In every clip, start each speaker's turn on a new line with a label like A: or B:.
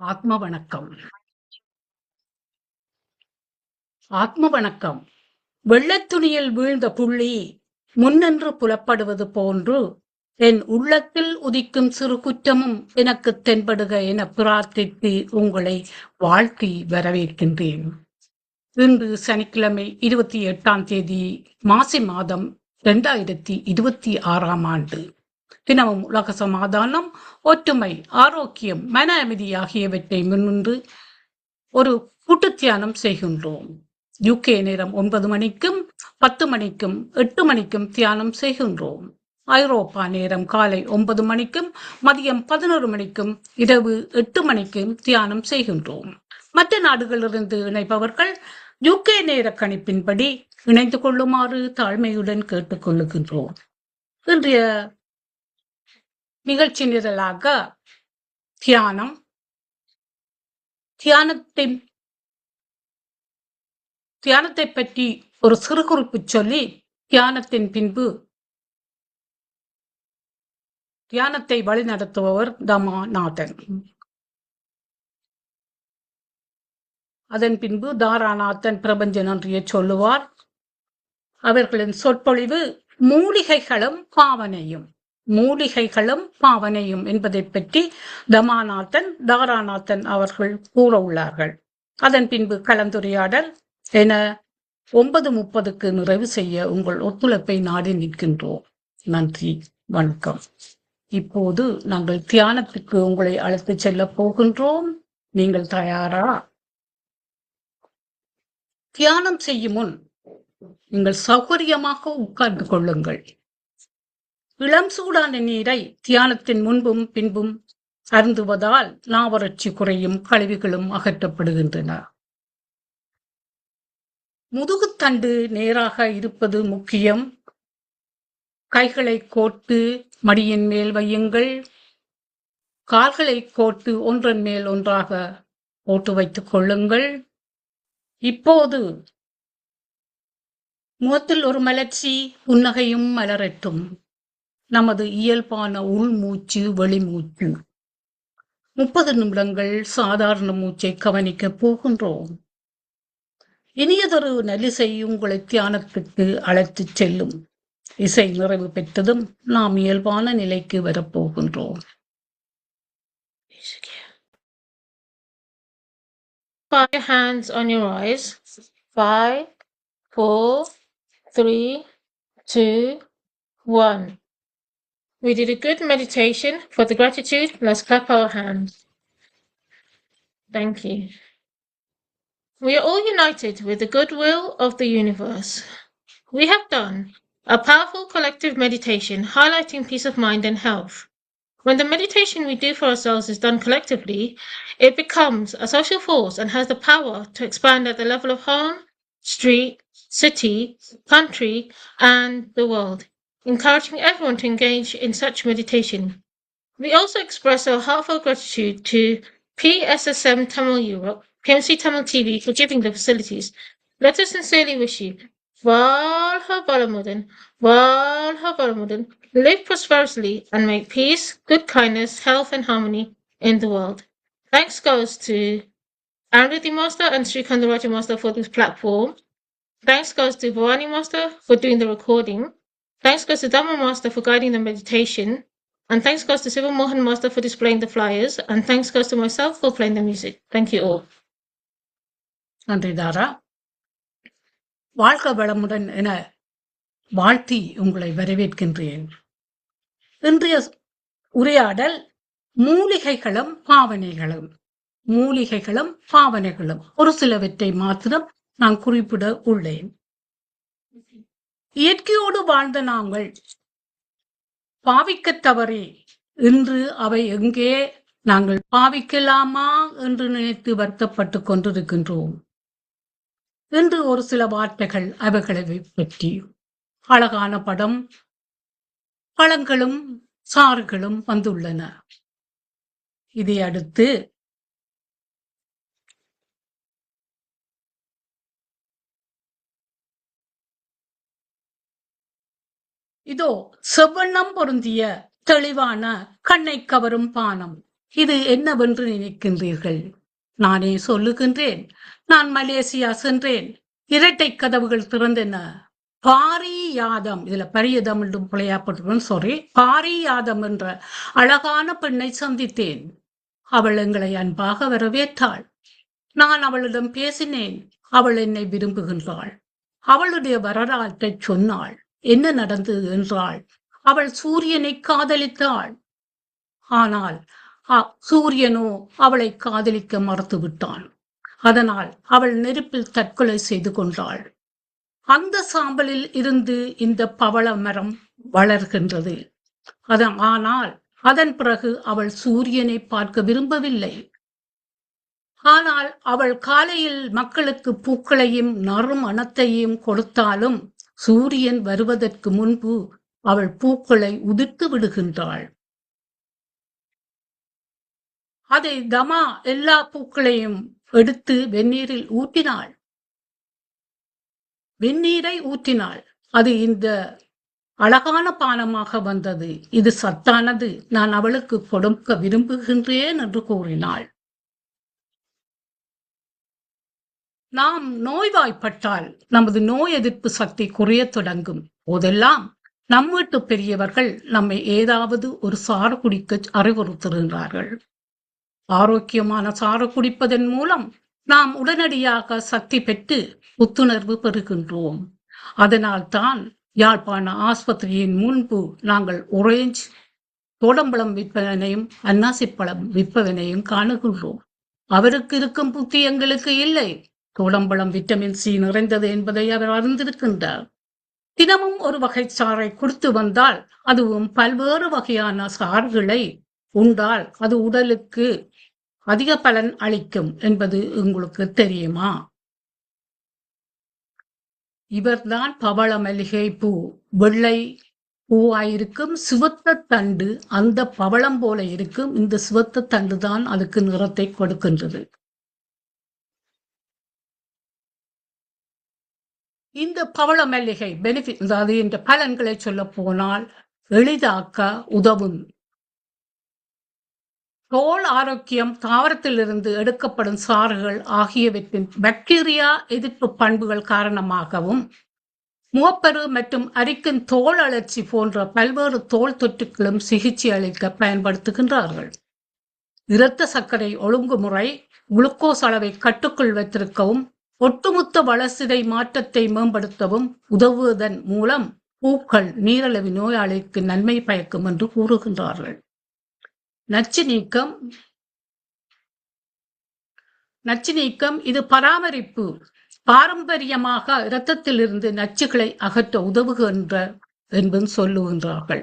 A: ஆத்ம வணக்கம். ஆத்ம வணக்கம். வெள்ளத்துணியில் வீழ்ந்த புள்ளி முன்னென்று புலப்படுவது போன்று என் உள்ளத்தில் உதிக்கும் சிறு குற்றமும் எனக்குத் தென்படுக என பிரார்த்தித்து உங்களை வாழ்த்தி வரவேற்கின்றேன். இன்று சனிக்கிழமை 28ஆம் தேதி மாசி மாதம் 2026ஆம் ஆண்டு. தினமும் உலக சமாதானம், ஒற்றுமை, ஆரோக்கியம், மன அமைதி ஆகியவற்றை முன்னின்று ஒரு கூட்டு தியானம் செய்கின்றோம். UK நேரம் 9 மணிக்கும் 10 மணிக்கும் 8 மணிக்கும் தியானம் செய்கின்றோம். ஐரோப்பா நேரம் காலை 9 மணிக்கும் மதியம் 11 மணிக்கும் இரவு 8 மணிக்கும் தியானம் செய்கின்றோம். மற்ற நாடுகளிலிருந்து இணைப்பவர்கள் UK நேர கணிப்பின்படி இணைந்து கொள்ளுமாறு தாழ்மையுடன் கேட்டுக்கொள்ளுகின்றோம். இன்றைய நிகழ்ச்சி நிரலாக தியானத்தை பற்றி ஒரு சிறு குறிப்பு சொல்லி தியானத்தின் பின்பு தியானத்தை வழிநடத்துபவர் தமாநாதன். அதன் பின்பு தாராநாதன் பிரபஞ்ச நன்றியை சொல்லுவார். அவர்களின் சொற்பொழிவு மூலிகைகளும் பாவனையும் என்பதை பற்றி தாராநாதன் அவர்கள் கூற உள்ளார்கள். அதன் பின்பு கலந்துரையாடல் என 9:30க்கு நிறைவு செய்ய உங்கள் ஒத்துழைப்பை நாடி நிற்கின்றோம். நன்றி, வணக்கம். இப்போது நாங்கள் தியானத்துக்கு உங்களை அழைத்து செல்ல போகின்றோம். நீங்கள் தயாரா? தியானம் செய்யும் முன் நீங்கள் சௌகரியமாக உட்கார்ந்து கொள்ளுங்கள். இளம் சூடான நீரை தியானத்தின் முன்பும் பின்பும் அருந்துவதால் நாவறட்சி குறையும், கழிவுகளும் அகற்றப்படுகின்றன. முதுகுத்தண்டு நேராக இருப்பது முக்கியம். கைகளை கோர்த்து மடியின் மேல் வையுங்கள். கால்களை கோர்த்து ஒன்றன் மேல் ஒன்றாக போட்டு வைத்துக் கொள்ளுங்கள். இப்போது முகத்தில் ஒரு மலர்ச்சி, புன்னகையும் மலரட்டும். நமது இயல்பான உள்மூச்சு, வெளிமூச்சு. 30 நிமிடங்கள் சாதாரண மூச்சை கவனிக்கப் போகின்றோம். இனியதொரு நல்லிசை உங்களை தியானத்துக்கு அழைத்துச் செல்லும். இசை நிறைவு பெற்றதும் நாம் இயல்பான நிலைக்கு வரப்போகின்றோம்.
B: Put your hands on your eyes. 5, 4, 3, 2, 1. We did a good meditation. For the gratitude, let's clap our hands. Thank you. We are all united with the goodwill of the universe. We have done a powerful collective meditation highlighting peace of mind and health. When the meditation we do for ourselves is done collectively, it becomes a social force and has the power to expand at the level of home, street, city, country, and the world, encouraging everyone to engage in such meditation. We also express our heartfelt gratitude to PSSM Tamil Europe, PMC Tamil TV for giving the facilities. Let us sincerely wish you Valha Balamudan, live prosperously and make peace, good kindness, health and harmony in the world. Thanks goes to Amriti Master and Sri Kandaraja Master for this platform. Thanks goes to Bhavani Master for doing the recording. Thanks goes to Dhamma Master for guiding the meditation. And thanks goes to Siva Mohan Master for displaying the flyers. And thanks goes to myself for playing the music. Thank you all.
A: நன்றி தாரா. வாழ்க வளமுடன் என வாழ்த்தி உங்களை வரவேற்கின்றேன். இன்றைய உரையாடல் மூலிகைகளும் பாவனைகளும் ஒரு சிலவற்றை மாத்திரம் நான் குறிப்பிட உள்ளேன். இயற்கையோடு வாழ்ந்த நாங்கள் பாவிக்க தவறி இன்று அவை எங்கே நாங்கள் பாவிக்கலாமா என்று நினைத்து வருத்தப்பட்டு கொண்டிருக்கின்றோம். இன்று ஒரு சில வார்த்தைகள் அவைகளை பற்றி. அழகான படம், பழங்களும் சாறுகளும் வந்துள்ளன. இதை அடுத்து இதோ செவ்வண்ணம் பொருந்திய தெளிவான கண்ணை கவரும் பானம். இது என்னவென்று நினைக்கின்றீர்கள்? நானே சொல்லுகின்றேன். நான் மலேசியா சென்றேன். இரட்டை கதவுகள் திறந்தன. பாரியாதம், இதுல பரியதம் என்று பிழையாப்பட்டிருக்கணும், சாரி, பாரியாதம் என்ற அழகான பெண்ணை சந்தித்தேன். அவள் எங்களை அன்பாக வரவேற்றாள். நான் அவளிடம் பேசினேன். அவள் என்னை விரும்புகின்றாள். அவளுடைய வரலாற்றை சொன்னாள். என்ன நடந்தது என்றாள். அவள் சூரியனை காதலித்தாள். ஆனால் சூரியனோ அவளை காதலிக்க மறுத்துவிட்டான். அதனால் அவள் நெருப்பில் தற்கொலை செய்து கொண்டாள். அந்த சாம்பலில் இருந்து இந்த பவள மரம் வளர்கின்றது. ஆனால் அதன் பிறகு அவள் சூரியனை பார்க்க விரும்பவில்லை. ஆனால் அவள் காலையில் மக்களுக்கு பூக்களையும் நறுமணத்தையும் கொடுத்தாலும் சூரியன் வருவதற்கு முன்பு அவள் பூக்களை உதிர்த்து விடுகின்றாள். அதை தமா எல்லா பூக்களையும் எடுத்து வெந்நீரில் ஊற்றினாள். வெந்நீரை ஊற்றினாள். அது இந்த அழகான பானமாக வந்தது. இது சத்தானது. நான் அவளுக்கு கொடுக்க விரும்புகின்றேன் என்று கூறினாள். நாம் நோய்வாய்ப்பட்டால் நமது நோய் எதிர்ப்பு சக்தி குறைய தொடங்கும் போதெல்லாம் நம் வீட்டு பெரியவர்கள் நம்மை ஏதாவது ஒரு சாறு குடிக்க அறிவுறுத்துகின்றார்கள். ஆரோக்கியமான சாறு குடிப்பதன் மூலம் நாம் உடனடியாக சக்தி பெற்று புத்துணர்வு பெறுகின்றோம். அதனால் தான் யாழ்ப்பாண ஆஸ்பத்திரியின் முன்பு நாங்கள் ஒரேஞ்ச் தோடம்பழம் விற்பவனையும் அன்னாசிப்பழம் விற்பவனையும் காணுகின்றோம். அவருக்கு இருக்கும் புத்தி எங்களுக்கு இல்லை. தோடம்பழம் விட்டமின் சி நிறைந்தது என்பதை அவர் அறிந்திருக்கின்றார். தினமும் ஒரு வகை சாறை குடித்து வந்தால், அதுவும் பல்வேறு வகையான சாறுகளை உண்டால் அது உடலுக்கு அதிக பலன் அளிக்கும் என்பது உங்களுக்கு தெரியுமா? இவர்தான் பவள மல்லிகை பூ. வெள்ளை பூவாயிருக்கும், சிவத்த தண்டு அந்த பவளம் போல இருக்கும். இந்த சிவத்த தண்டு தான் அதுக்கு நிறத்தை கொடுக்கின்றது. இந்த பவள மல்லிகை பெனிஃபிட், அதாவது இந்த பலன்களை சொல்ல போனால் எளிதாக்க உதவும். தோல் ஆரோக்கியம், தாவரத்திலிருந்து எடுக்கப்படும் சாறுகள் ஆகியவற்றின் பாக்டீரியா எதிர்ப்பு பண்புகள் காரணமாகவும், முகப்பரு மற்றும் அரிக்கும் தோல் அழற்சி போன்ற பல்வேறு தோல் தொற்றுகளும் சிகிச்சை அளிக்க பயன்படுத்துகின்றார்கள். இரத்த சர்க்கரை ஒழுங்குமுறை, குளுக்கோஸ் அளவை கட்டுக்குள் வைத்திருக்கவும், ஒட்டுமொத்த வளர்சிதை மாற்றத்தை மேம்படுத்தவும் உதவுவதன் மூலம் பூக்கள் நீரிழிவு நோயாளிக்கு நன்மை பயக்கும் என்று கூறுகின்றார்கள். நச்சு நீக்கம் இது பராமரிப்பு. பாரம்பரியமாக இரத்தத்திலிருந்து நச்சுகளை அகற்ற உதவுகின்ற என்று சொல்லுகின்றார்கள்.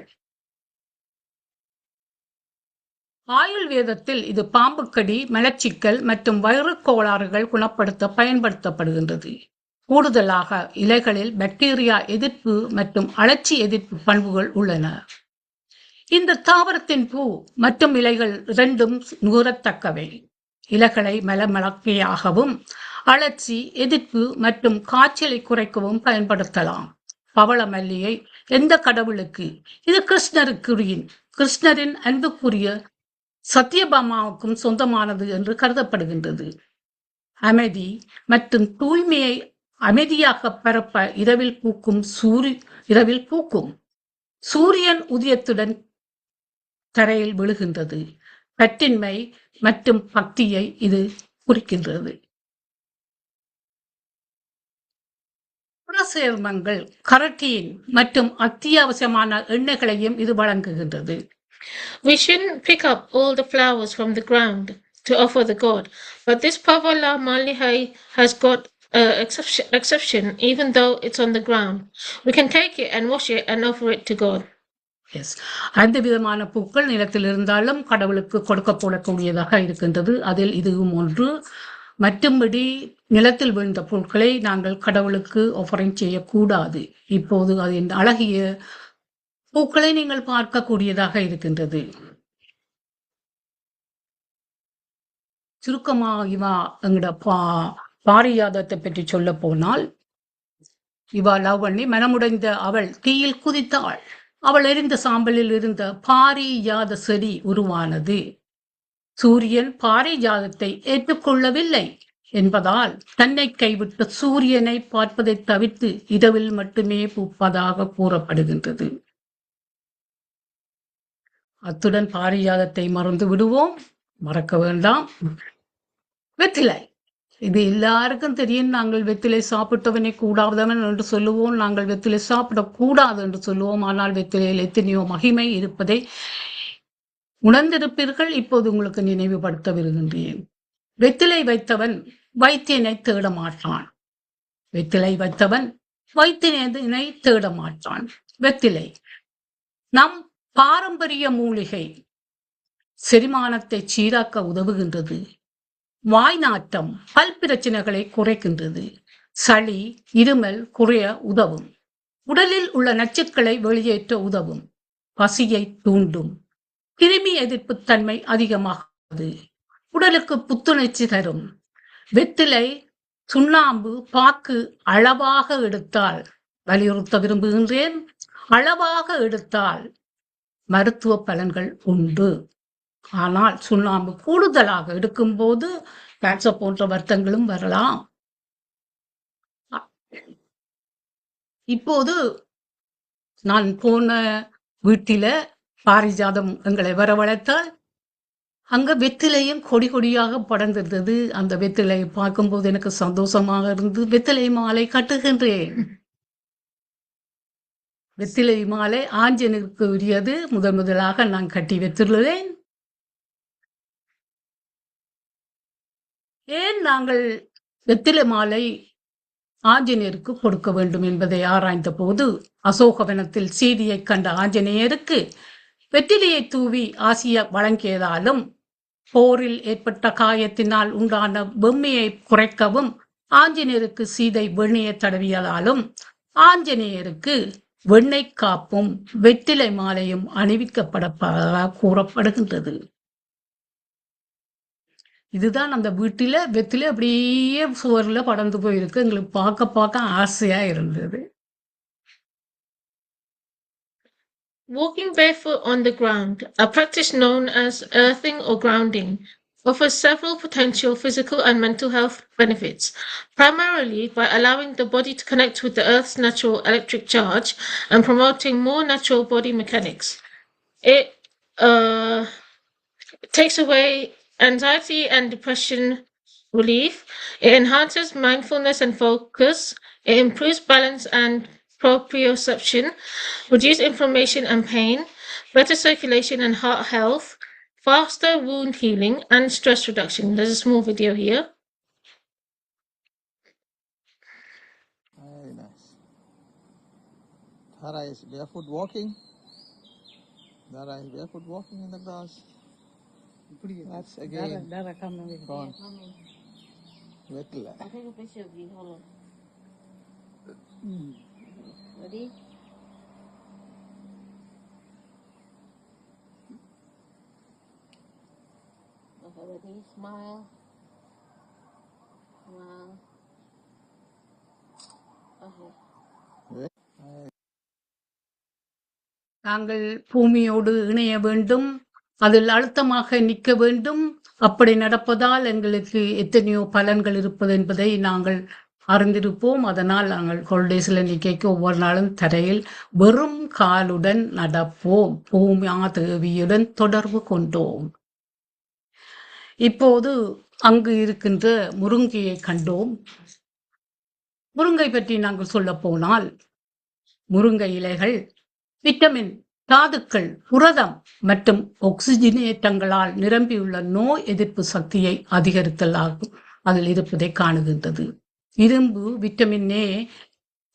A: ஆயுர்வேதத்தில் இது பாம்புக்கடி, மலச்சிக்கல் மற்றும் வயிறு கோளாறுகள் குணப்படுத்த பயன்படுத்தப்படுகின்றது. கூடுதலாக இலைகளில் பாக்டீரியா எதிர்ப்பு மற்றும் அழற்சி எதிர்ப்பு பண்புகள் உள்ளன. இந்த தாவரத்தின் பூ மற்றும் இலைகள் இரண்டும் நுகரத்தக்கவை. இலைகளை மலமலக்கையாகவும் அழற்சி எதிர்ப்பு மற்றும் காய்ச்சலை குறைக்கவும் பயன்படுத்தலாம். பவள மல்லியை எந்த கடவுளுக்கு? இது கிருஷ்ணரின் அன்புக்குரிய சத்யபாமாவுக்கும் சொந்தமானது என்று கருதப்படுகின்றது. அமைதி மற்றும் தூய்மையை அமைதியாக பரப்ப இரவில் பூக்கும். சூரியன் உதயத்துடன் தரையில் விழுகின்றது. பற்றின்மை மற்றும் பக்தியை இது குறிக்கின்றது. புறச்சேர்மங்கள், கரட்டீன் மற்றும் அத்தியாவசியமான எண்ணெய்களையும் இது வழங்குகின்றது.
B: We shouldn't pick up all the flowers from the ground to offer the God, but this Pavla Malihai has got an exception, even though it's on the ground. We can take it and wash it and offer it to God.
A: Yes, அந்த விதமான பூக்கள் நிலத்தில் இருந்தாலும் கடவுளுக்கு கொடுக்கப்படக்கூடியதாக இருக்கின்றது. அதில் இதுவும் ஒன்று. மற்றும்படி நிலத்தில் விழுந்த பொருட்களை நாங்கள் கடவுளுக்கு ஆஃபரிங் செய்யக்கூடாது. இப்போது அதன் அழகிய பூக்களை நீங்கள் பார்க்கக்கூடியதாக இருக்கின்றது. சுருக்கமாக இவா எங்கட பாரியாதத்தை பற்றி சொல்ல போனால், இவா லவ் பண்ணி மனமுடைந்த அவள் தீயில் குதித்தாள். அவள் எரிந்த சாம்பலில் இருந்த பாரியாத செடி உருவானது. சூரியன் பாரிஜாதத்தை ஏற்றுக்கொள்ளவில்லை என்பதால் தன்னை கைவிட்ட சூரியனை பார்ப்பதை தவிர்த்து இரவில் மட்டுமே பூப்பதாக கூறப்படுகின்றது. அத்துடன் பாரிஜாதத்தை மறந்து விடுவோம். மறக்க வேண்டாம். வெற்றிலை, இது எல்லாருக்கும் தெரியும். நாங்கள் வெற்றிலை சாப்பிட்டவனை கூடாதவன் என்று சொல்லுவோம், நாங்கள் வெற்றிலை சாப்பிடக்கூடாது என்று சொல்லுவோம். ஆனால் வெற்றிலையில் எத்தனையோ மகிமை இருப்பதை உணர்ந்திருப்பீர்கள். இப்போது உங்களுக்கு நினைவுபடுத்த விரும்புகின்றேன். வெற்றிலை வைத்தவன் வைத்தியனை தேட மாட்டான். வெற்றிலை வைத்தவன் வைத்தியனை தேட மாட்டான். வெற்றிலை நம் பாரம்பரிய மூலிகை. செரிமானத்தை சீராக்க உதவுகின்றது. வாய் நாட்டம், பல் பிரச்சனைகளை குறைக்கின்றது. சளி, இருமல் குறைய உதவும். உடலில் உள்ள நச்சுக்களை வெளியேற்ற உதவும். பசியை தூண்டும். கிருமி எதிர்ப்பு தன்மை அதிகமாகிறது. உடலுக்கு புத்துணர்ச்சி தரும். வெற்றிலை, சுண்ணாம்பு, பாக்கு அளவாக எடுத்தால், வலியுறுத்த விரும்புகின்றேன், அளவாக எடுத்தால் மருத்துவ பலன்கள் உண்டு. ஆனால் சுண்ணாம்பு கூடுதலாக எடுக்கும்போது கேன்சர் போன்ற வருத்தங்களும் வரலாம். இப்போது நான் போன வீட்டில பாரிஜாதம் எங்களை வரவழைத்தால் அங்க வெற்றிலையும் கொடி கொடியாக படர்ந்திருந்தது. அந்த வெற்றிலையை பார்க்கும்போது எனக்கு சந்தோஷமாக இருந்து வெற்றிலை மாலை கட்டுகின்றேன். வெற்றிலை மாலை ஆஞ்சனுக்கு உரியது. முதலாக நான் கட்டி வைத்துள்ளேன். ஏன் நாங்கள் வெற்றிலை மாலை ஆஞ்சநேயருக்கு கொடுக்க வேண்டும் என்பதை ஆராய்ந்த போது, அசோகவனத்தில் சீதையை கண்ட ஆஞ்சநேயருக்கு வெற்றிலையை தூவி ஆசிய வழங்கியதாலும், போரில் ஏற்பட்ட காயத்தினால் உண்டான வெம்மையை குறைக்கவும் ஆஞ்சநேயருக்கு சீதை வெண்ணையை தடவியதாலும் ஆஞ்சநேயருக்கு வெண்ணெய் காப்பும் வெற்றிலை மாலையும் அணிவிக்கப்பட கூறப்படுகின்றது. இதுதான் அந்த வீட்டில வெற்றிலை அப்படியே சுவர்ல படர்ந்து போயிருக்கு. எங்களுக்கு பார்க்க ஆசையா இருந்தது.
B: Walking barefoot on the ground, a practice known as earthing or grounding, offers several potential physical and mental health benefits, primarily by allowing the body to connect with the Earth's natural electric charge and promoting more natural body mechanics. It takes away anxiety and depression relief. It enhances mindfulness and focus. It improves balance and proprioception, reduce inflammation and pain, better circulation and heart health, faster wound healing and stress reduction. There's a small video here.
C: Very nice. Tara is barefoot walking. Tara is barefoot walking in the grass. That's again gone. Vetla.
B: I'll take a picture of you. Hold on. Ready? Okay, ready? Smile. Smile. Okay.
A: நாங்கள் பூமியோடு இணைய வேண்டும், அதில் அழுத்தமாக நிற்க வேண்டும். அப்படி நடப்பதால் எங்களுக்கு எத்தனையோ பலன்கள் இருப்பது என்பதை நாங்கள் அறிந்திருப்போம். அதனால் நாங்கள் ஹாலிடேஸ்ல நிற்க ஒவ்வொரு நாளும் தரையில் வெறும் காலுடன் நடப்போம். பூமியா தேவியுடன் தொடர்பு கொண்டோம். இப்போது அங்கு இருக்கின்ற முருங்கையை கண்டோம். முருங்கை பற்றி நாங்கள் சொல்ல போனால், முருங்கை இலைகள் விட்டமின், தாதுக்கள், புரதம் மற்றும் ஆக்சிஜனேற்றங்களால் நிரம்பியுள்ள நோய் எதிர்ப்பு சக்தியை அதிகரித்தலாகும் அதில் இருப்பதை காணுகின்றது. இரும்பு, விட்டமின் ஏ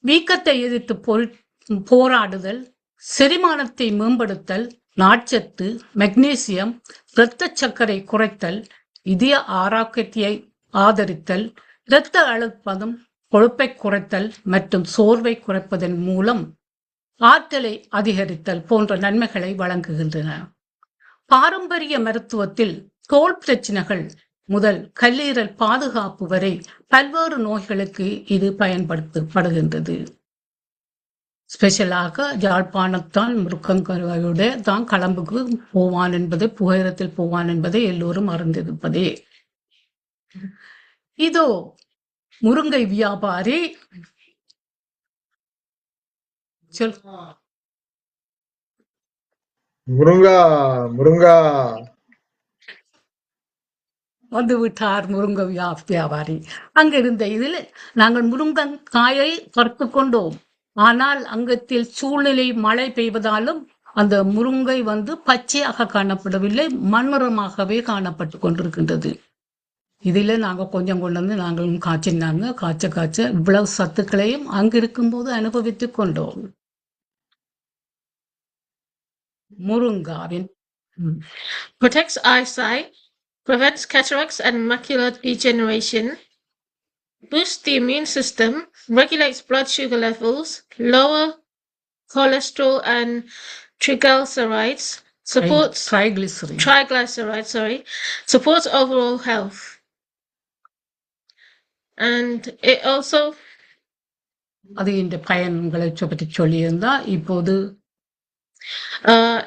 A: வீக்கத்தை எதிர்த்து போராடுதல், செரிமானத்தை மேம்படுத்தல், நார்ச்சத்து, மெக்னீசியம், இரத்த சர்க்கரை குறைத்தல், இதய ஆரோக்கியத்தை ஆதரித்தல், இரத்த அழுத்தம், கொழுப்பை குறைத்தல் மற்றும் சோர்வை குறைப்பதன் மூலம் ஆற்றலை அதிகரித்தல் போன்ற நன்மைகளை வழங்குகின்றன. பாரம்பரிய மருத்துவத்தில் தோல் பிரச்சனைகள் முதல் கல்லீரல் பாதுகாப்பு வரை பல்வேறு நோய்களுக்கு இது பயன்படுத்தப்படுகின்றது. ஸ்பெஷலாக யாழ்ப்பாணத்தான் முருக்கங்கரையோட தான் களம்புக்கு போவான் என்பதை புகையிரத்தில் போவான் என்பதை எல்லோரும் அறிந்திருப்பதே. இதோ முருங்கை வியாபாரி சொல்
D: முருங்கா முருங்கா
A: வந்து விட்டார் முருங்கை வியாபாரி. அங்கிருந்த இதில் நாங்கள் முருங்கைக்காயை பறித்து கொண்டோம். ஆனால் அங்கத்தில் சூழ்நிலை மழை பெய்வதாலும் அந்த முருங்கை பச்சையாக காணப்படவில்லை, மண்ணிறமாகவே காணப்பட்டு கொண்டிருக்கின்றது. இதில் நாங்கள் கொஞ்சம் கொண்டு வந்து நாங்களும் காய்ச்சினாங்க. காய்ச்ச இவ்வளவு சத்துக்களையும் அங்கிருக்கும் போது அனுபவித்து கொண்டோம். முருங்காவின்
B: Protects eyesight, prevents cataracts and macular degeneration, boosts the immune system, regulates blood sugar levels, lower cholesterol and triglycerides, supports supports overall health. And it also
A: அது இந்த பயன்களை பற்றி சொல்லியிருந்தா இப்போது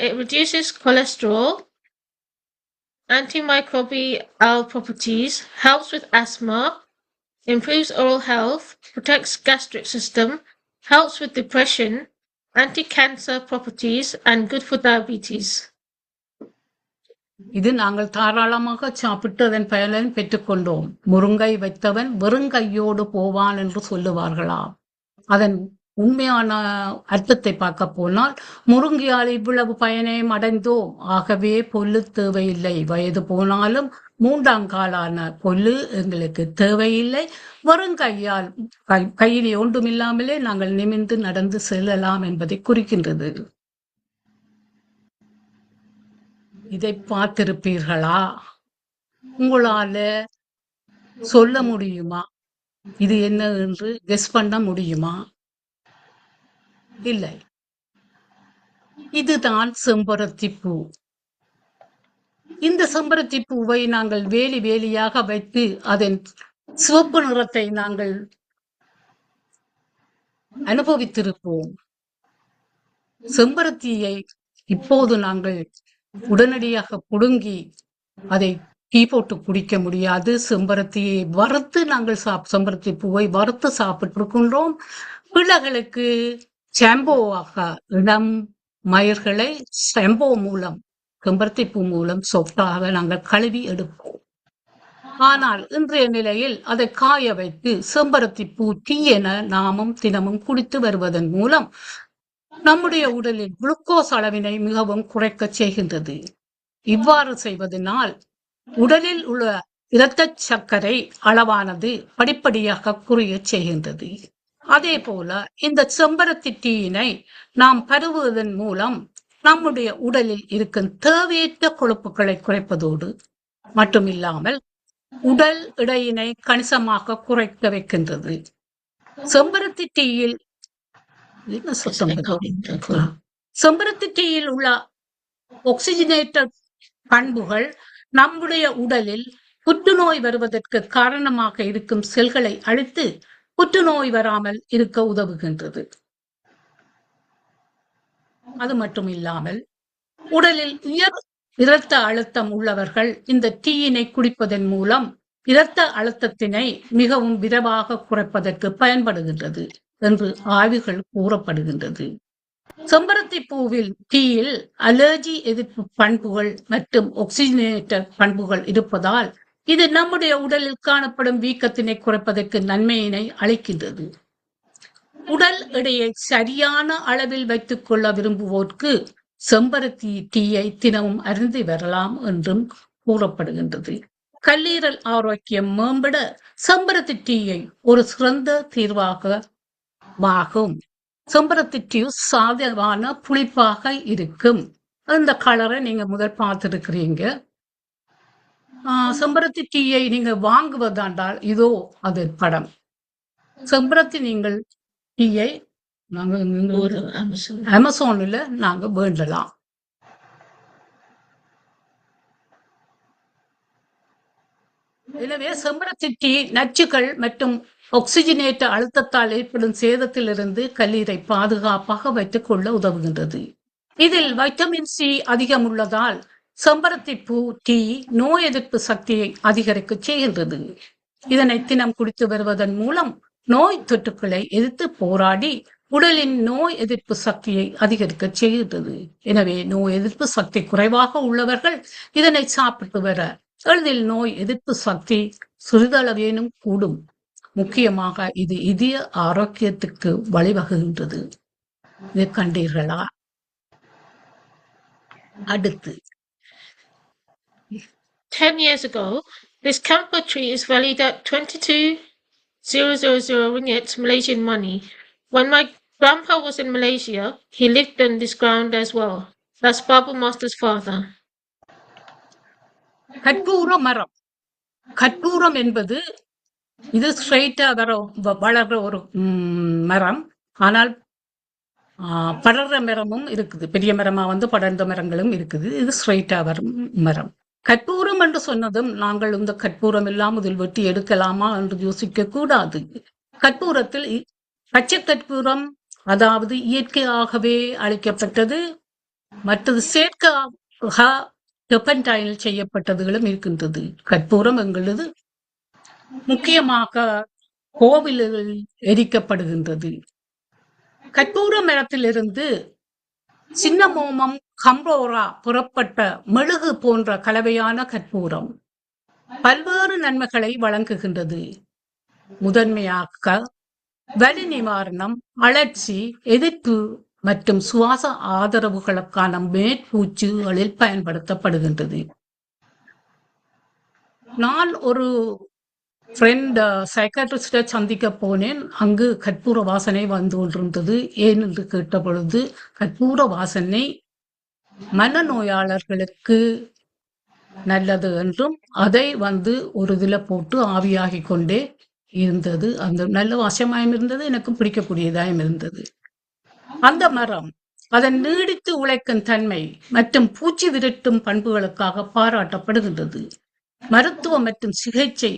B: it reduces cholesterol, antimicrobial properties, helps with asthma, improves oral health, protects gastric system, helps with depression, anti-cancer properties, and good for diabetes.
A: இது நாங்கள் தாராளமாக சாப்பிட்டு அதன் பயனை பெற்றுக்கொண்டோம். முருங்கை வைத்தவன் வெறுங்கையோடு போவான் என்று சொல்லுவார்களாம். அதன் உண்மையான அர்த்தத்தை பார்க்க போனால், முருங்கையால் இவ்வளவு பயனையும் அடைந்தோம், ஆகவே பொல்லு தேவையில்லை, வயது போனாலும் மூன்றாங்காலான பொல்லு எங்களுக்கு தேவையில்லை, வெறுங்கையால் கையிலே ஒன்றுமில்லாமலே நாங்கள் நிமிர்ந்து நடந்து செல்லலாம் என்பதை குறிக்கின்றது. இதை பார்த்திருப்பீர்களா? உங்களால சொல்ல முடியுமா இது என்ன என்று கெஸ் பண்ண முடியுமா? இல்லை. இதுதான் செம்பருத்தி பூ. இந்த செம்பருத்தி பூவை நாங்கள் வேலி வேலியாக வைத்து அதன் சிவப்பு நிறத்தை நாங்கள் அனுபவித்திருப்போம். செம்பருத்தியை இப்போது நாங்கள் உடனடியாக புடுங்கி அதை டீ போட்டு குடிக்க முடியாது. செம்பருத்தியை வறுத்து நாங்கள் செம்பருத்தி பூவை வறுத்து சாப்பிட்டிருக்கின்றோம். பிள்ளைகளுக்கு ஷாம்போவாக இளம் மயிர்களை ஷாம்போ மூலம், செம்பருத்தி பூ மூலம் சொஃப்டாக நாங்கள் கழுவி எடுப்போம். ஆனால் இன்றைய நிலையில் அதை காய வைத்து செம்பருத்தி பூ டீ என நாமும் தினமும் குடித்து வருவதன் மூலம் நம்முடைய உடலில் குளுக்கோஸ் அளவினை மிகவும் குறைக்க செய்கின்றது. இவ்வாறு செய்வதனால் உடலில் உள்ள இரத்த சர்க்கரை அளவானது படிப்படியாக குறைய செய்கின்றது. அதே போல இந்த செம்பருத்தி டீயினை நாம் பருகுவதன் மூலம் நம்முடைய உடலில் இருக்கும் தேவையற்ற கொழுப்புகளை குறைப்பதோடு மட்டுமில்லாமல் உடல் எடையினை கணிசமாக குறைக்க வைக்கின்றது. செம்பருத்தி டீயில் செம்பருத்தி டீயில் உள்ள ஆக்சிஜனேட்டட் பண்புகள் நம்முடைய உடலில் புற்றுநோய் வருவதற்கு காரணமாக இருக்கும் செல்களை அழித்து புற்றுநோய் வராமல் இருக்க உதவுகின்றது. அது மட்டும் இல்லாமல் உடலில் உயர் இரத்த அழுத்தம் உள்ளவர்கள் இந்த டீயினை குடிப்பதன் மூலம் இரத்த அழுத்தத்தினை மிகவும் விரைவாக குறைப்பதற்கு பயன்படுகின்றது என்று ஆய்வுகள் கூறப்படுகின்றது. செம்பருத்தி பூவில் டீயில் அலர்ஜி எதிர்ப்பு பண்புகள் மற்றும் ஆக்சிஜனேட்டர் பண்புகள் இருப்பதால் இது நம்முடைய உடலில் காணப்படும் வீக்கத்தினை குறைப்பதற்கு நன்மையினை அளிக்கின்றது. உடல் எடையை சரியான அளவில் வைத்துக் கொள்ள விரும்புவோருக்கு செம்பருத்தி டீயை தினமும் அருந்தி வரலாம் என்றும் கூறப்படுகின்றது. கல்லீரல் ஆரோக்கியம் மேம்பட செம்பருத்தி டீயை ஒரு சிறந்த தீர்வாகும். செம்பருத்தி டீ சாதமான புளிப்பாக இருக்கும். இந்த கலரை நீங்க முதல் பார்த்திருக்கிறீங்க. செம்பருத்தி டீயை நீங்க வாங்குவதாண்டால் இதோ அது படம். செம்பருத்தி நீங்கள் டீயை நாங்கள் அமேசானில் நாங்க வேண்டலாம். எனவே செம்பருத்தி டீ நச்சுகள் மற்றும் ஆக்சிஜனேற்ற அழுத்தத்தால் ஏற்படும் சேதத்திலிருந்து கல்லீரை பாதுகாப்பாக வைத்துக் கொள்ள உதவுகின்றது. இதில் வைட்டமின் சி அதிகம் உள்ளதால் செம்பருத்தி பூ டீ நோய் எதிர்ப்பு சக்தியை அதிகரிக்க செய்கின்றது. இதனை தினம் குடித்து வருவதன் மூலம் நோய் தொற்றுக்களை எதிர்த்து போராடி உடலின் நோய் எதிர்ப்பு சக்தியை அதிகரிக்க செய்கின்றது. எனவே நோய் எதிர்ப்பு சக்தி குறைவாக உள்ளவர்கள் இதனை சாப்பிட்டு வர எளிதில் நோய் எதிர்ப்பு சக்தி சிறிதளவேனும் கூடும். முக்கியமாக இது இதய ஆரோக்கியத்துக்கு வழிவகுகின்றது. இதை கண்டீர்களா? அடுத்து
B: 10 years ago, this camphor tree is valued at 22,000 ringgit Malaysian money. When my grandpa was in Malaysia, he lived on this ground as well. That's Babu Master's father.
A: கற்பூர மரம். கற்பூரம் என்பது இது ஸ்ட்ரைட்டா வளர்ற ஒரு மரம். ஆனால் படர்ற மரமும் இருக்குது. பெரிய மரமா படர்ந்த மரங்களும் இருக்குது. இது ஸ்ட்ரைட்டா வரும் மரம். கற்பூரம் என்று சொன்னதும் நாங்கள் இந்த கற்பூரம் எல்லாம் இதில் வெட்டி எடுக்கலாமா என்று யோசிக்க கூடாது. கற்பூரத்தில் பச்சை கற்பூரம், அதாவது இயற்கையாகவே அளிக்கப்பட்டது, மற்றது செயற்கையாக டெர்பன்டைனில் செய்யப்பட்டதுகளும் இருக்கின்றது. கற்பூரம் எங்களது முக்கியமாக கோவில்களில் எரிக்கப்படுகின்றது. கற்பூர மரத்திலிருந்து சின்னமோமம் கம்போரா புறப்பட்ட மெழுகு போன்ற கலவையான கற்பூரம் பல்வேறு நன்மைகளை வழங்குகின்றது. முதன்மையாக வலி நிவாரணம், அழற்சி, எதிர்ப்பு மற்றும் சுவாச ஆதரவுகளுக்கான மேற்பூச்சுகளில் பயன்படுத்தப்படுகின்றது. நான் ஒரு ஃப்ரெண்ட் சைக்காட்ரிஸ்டை சந்திக்க போனேன். அங்கு கற்பூர வாசனை வந்து கொண்டிருந்தது. ஏன் என்று கேட்ட பொழுது, கற்பூர வாசனை மனநோயாளர்களுக்கு நல்லது என்றும் அதை ஒரு இதில் போட்டு ஆவியாகி கொண்டே இருந்தது. அந்த நல்ல வாசமாயும் இருந்தது, எனக்கு பிடிக்கக்கூடியதாயும் இருந்தது. அந்த மரம் அதன் நீடித்து உழைக்கும் தன்மை மற்றும் பூச்சி விரட்டும் பண்புகளுக்காக பாராட்டப்படுகின்றது. மருத்துவ மற்றும் சிகிச்சை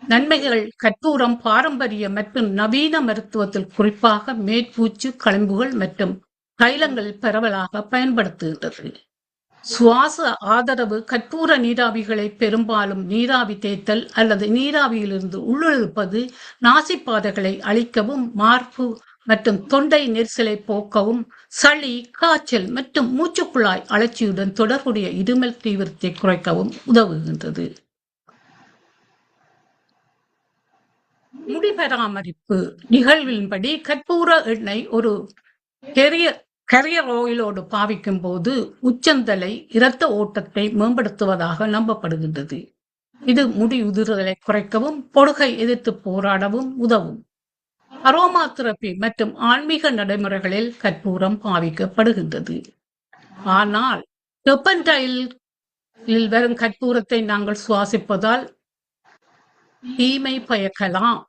A: நன்மைகள். கற்பூரம் பாரம்பரிய மற்றும் நவீன மருத்துவத்தில் குறிப்பாக மேற்பூச்சு களம்புகள் மற்றும் தைலங்கள் பரவலாக பயன்படுத்துகின்றது. சுவாச ஆதரவு. கற்பூர நீராவிகளை பெரும்பாலும் நீராவி தேய்த்தல் அல்லது நீராவியிலிருந்து உள்ளிழுப்பது நாசிப்பாதைகளை அழிக்கவும், மார்பு மற்றும் தொண்டை நெரிசலை போக்கவும், சளி, காய்ச்சல் மற்றும் மூச்சுக்குழாய் அழற்சியுடன் தொடர்புடைய இருமல் தீவிரத்தை குறைக்கவும் உதவுகின்றது. முடி பராமரிப்பு நிகழ்வின்படி கற்பூர எண்ணெய் ஒரு கரியர் ஆயிலோடு பாவிக்கும் போது உச்சந்தலை இரத்த ஓட்டத்தை மேம்படுத்துவதாக நம்பப்படுகின்றது. இது முடி உதிர்தலை குறைக்கவும் பொடுகை எதிர்த்து போராடவும் உதவும். அரோமா தெரப்பி மற்றும் ஆன்மீக நடைமுறைகளில் கற்பூரம் பாவிக்கப்படுகின்றது. ஆனால் டெர்பன்டைனில் வரும் கற்பூரத்தை நாங்கள் சுவாசிப்பதால் தீமை பயக்கலாம்.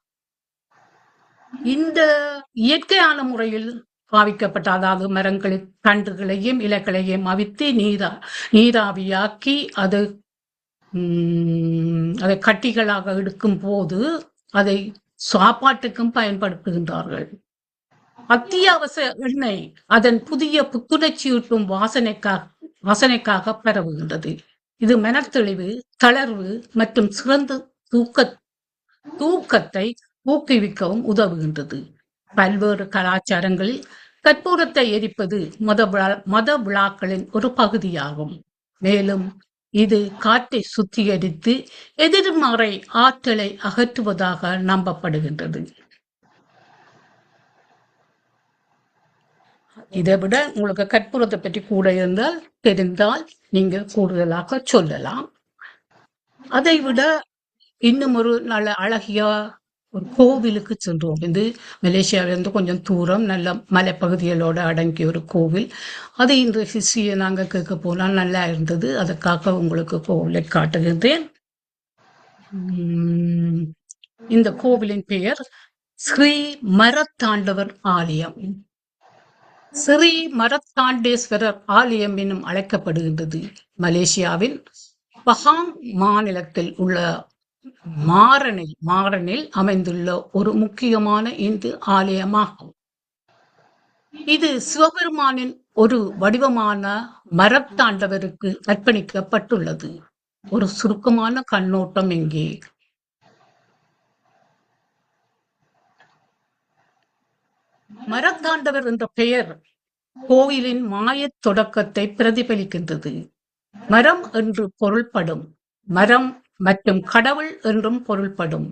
A: இந்த இயற்கையான முறையில் பாவிக்கப்பட்ட, அதாவது மரங்களின் தண்டுகளையும் இலைகளையும் அவித்து நீராவியாக்கி அதை கட்டிகளாக எடுக்கும் போது அதை சாப்பாட்டுக்கும் பயன்படுத்துகின்றார்கள். அத்தியாவசிய எண்ணெய் அதன் புதிய புத்துணர்ச்சியூட்டும் வாசனைக்காக பரவுகின்றது. இது மனத்தெளிவு, தளர்வு மற்றும் சிறந்த தூக்கத்தை ஊக்குவிக்கவும் உதவுகின்றது. பல்வேறு கலாச்சாரங்களில் கற்பூரத்தை எரிப்பது மத விழாக்களின் ஒரு பகுதியாகும். மேலும் இது காற்றை சுத்திகரித்து எதிர்மறை ஆற்றலை அகற்றுவதாக நம்பப்படுகின்றது. இதை விட உங்களுக்கு கற்பூரத்தை பற்றி கூட தெரிந்தால் நீங்க கூடுதலாக சொல்லலாம். அதை விட இன்னும் ஒரு நல்ல அழகிய ஒரு கோவிலுக்கு சென்றோம். இது மலேசியாவிலிருந்து கொஞ்சம் தூரம், நல்ல மலைப்பகுதிகளோடு அடங்கிய ஒரு கோவில். அது இன்று ஹிஸ்டரியை நாங்கள் கேட்க போனால் நல்லா இருந்தது. அதுக்காக உங்களுக்கு கோவிலை காட்டுகின்றேன். இந்த கோவிலின் பெயர் ஸ்ரீ மரத்தாண்டவர் ஆலயம். ஸ்ரீ மரத்தாண்டேஸ்வரர் ஆலயம் என்னும் அழைக்கப்படுகின்றது. மலேசியாவின் பஹாங் மாநிலத்தில் உள்ள மாறனில் அமைந்துள்ள ஒரு முக்கியமான இந்து ஆலயமாகும். இது சிவபெருமானின் ஒரு வடிவமான மரத்தாண்டவருக்கு அர்ப்பணிக்கப்பட்டுள்ளது. ஒரு சுருக்கமான கண்ணோட்டம் இங்கே. மரத்தாண்டவர் என்ற பெயர் கோயிலின் மாயத் தொடக்கத்தை பிரதிபலிக்கின்றது. மரம் என்று பொருள்படும். மரம் மற்றும் கடவுள் என்றும் பொருள்படும்.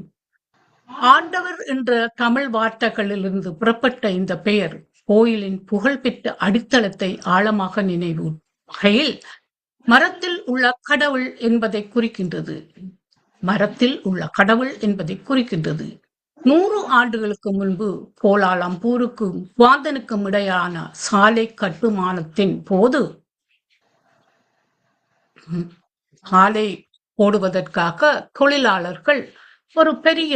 A: ஆண்டவர் என்ற தமிழ் வார்த்தைகளிலிருந்து புறப்பட்ட இந்த பெயர் கோயிலின் புகழ்பெற்ற அடித்தளத்தை ஆழமாக நினைவு வகையில் மரத்தில் உள்ள கடவுள் என்பதை குறிக்கின்றது. மரத்தில் உள்ள கடவுள் என்பதை குறிக்கின்றது. 100 ஆண்டுகளுக்கு முன்பு கோலாலம்பூருக்கும் குவாந்தனுக்கும் இடையான சாலை கட்டுமானத்தின் போது சாலை போடுவதற்காக தொழிலாளர்கள் ஒரு பெரிய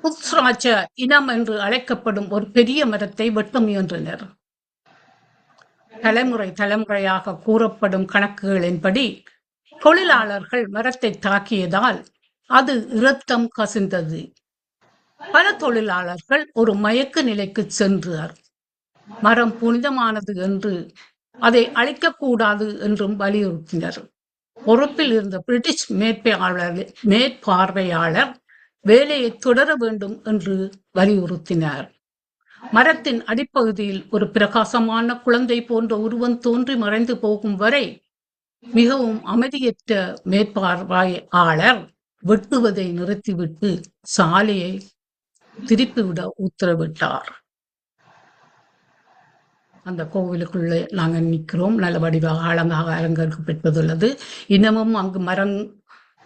A: புத்ராஜ இனம் என்று அழைக்கப்படும் ஒரு பெரிய மரத்தை வெட்ட முயன்றனர். தலைமுறையாக கூறப்படும் கணக்குகளின்படி தொழிலாளர்கள் மரத்தை தாக்கியதால் அது இரத்தம் கசிந்தது. பல தொழிலாளர்கள் ஒரு மயக்க நிலைக்கு சென்றார். மரம் புனிதமானது என்று அதை அழிக்கக்கூடாது என்றும் வலியுறுத்தினர். பொறுப்பில் இருந்த பிரிட்டிஷ் மேற்பார்வையாளர் வேலையை தொடர வேண்டும் என்று வலியுறுத்தினார். மரத்தின் அடிப்பகுதியில் ஒரு பிரகாசமான குழந்தை போன்ற உருவம் தோன்றி மறைந்து போகும் வரை மிகவும் அமைதியற்ற மேற்பார்வையாளர் வெட்டுவதை நிறுத்திவிட்டு சாலையை திருப்பிவிட உத்தரவிட்டார். அந்த கோவிலுக்குள்ளே நாங்கள் நிற்கிறோம். நல்ல வடிவாக அழகாக அலங்கரிக்கப்பட்டுள்ளது. இன்னமும் அங்கு மரம்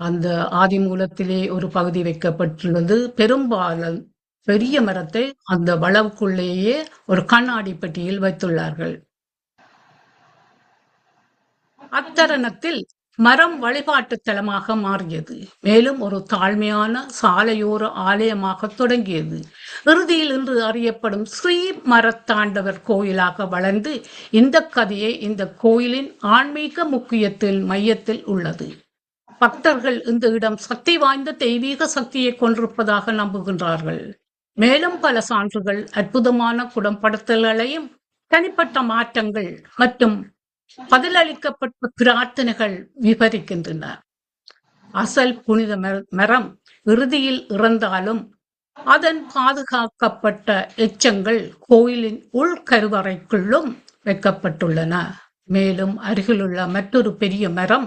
A: அந்த ஆதி மூலத்திலே ஒரு பகுதி வைக்கப்பட்டுள்ளது. பெரும்பாலும் பெரிய மரத்தை அந்த வளவுக்குள்ளேயே ஒரு கண்ணாடி பெட்டியில் வைத்துள்ளார்கள். அத்தருணத்தில் மரம் வழிபாட்டு தலமாக மாறியது. மேலும் ஒரு தாழ்மையான சாலையோர ஆலயமாக தொடங்கியது. இறுதியில் இன்று அறியப்படும் ஸ்ரீ மரத்தாண்டவர் கோயிலாக வளர்ந்து இந்த கதையை இந்த கோயிலின் ஆன்மீக முக்கியத்தில் மையத்தில் உள்ளது. பக்தர்கள் இந்த இடம் சக்தி வாய்ந்த தெய்வீக சக்தியை கொண்டிருப்பதாக நம்புகின்றார்கள். மேலும் பல சான்றுகள் அற்புதமான குடம்படுத்தல்களையும் தனிப்பட்ட மாற்றங்கள் மற்றும் பதிலளிக்கப்பட்ட பிரார்த்தனைகள் விவரிக்கின்றன. அசல் புனித மரம் இறுதியில் இறந்தாலும் அதன் பாதுகாக்கப்பட்ட எச்சங்கள் கோயிலின் உள்கருவறைக்குள்ளும் வைக்கப்பட்டுள்ளன. மேலும் அருகிலுள்ள மற்றொரு பெரிய மரம்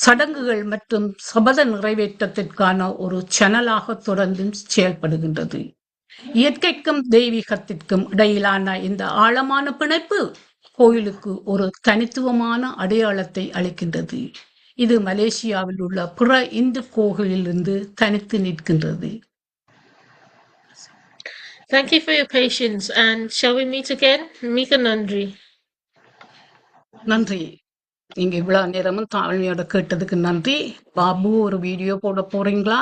A: சடங்குகள் மற்றும் சபத நிறைவேற்றத்திற்கான ஒரு சேனலாக தொடர்ந்து செயல்படுகின்றது. இயற்கைக்கும் தெய்வீகத்திற்கும் இடையிலான இந்த ஆழமான பிணைப்பு கோயிலுக்கு ஒரு தனித்துவமான அடையாளத்தை அளிக்கின்றது. இது மலேசியாவில் உள்ள பிற இந்து கோயிலிலிருந்து தனித்து நிற்கின்றது.
B: Thank you for your patience, and shall we meet again? Mika Nandri.
A: நன்றி. நீங்க இவ்வளவு நேரமும் தாழ்மையோட கேட்டதுக்கு நன்றி. பாபு, ஒரு வீடியோ போட போறீங்களா?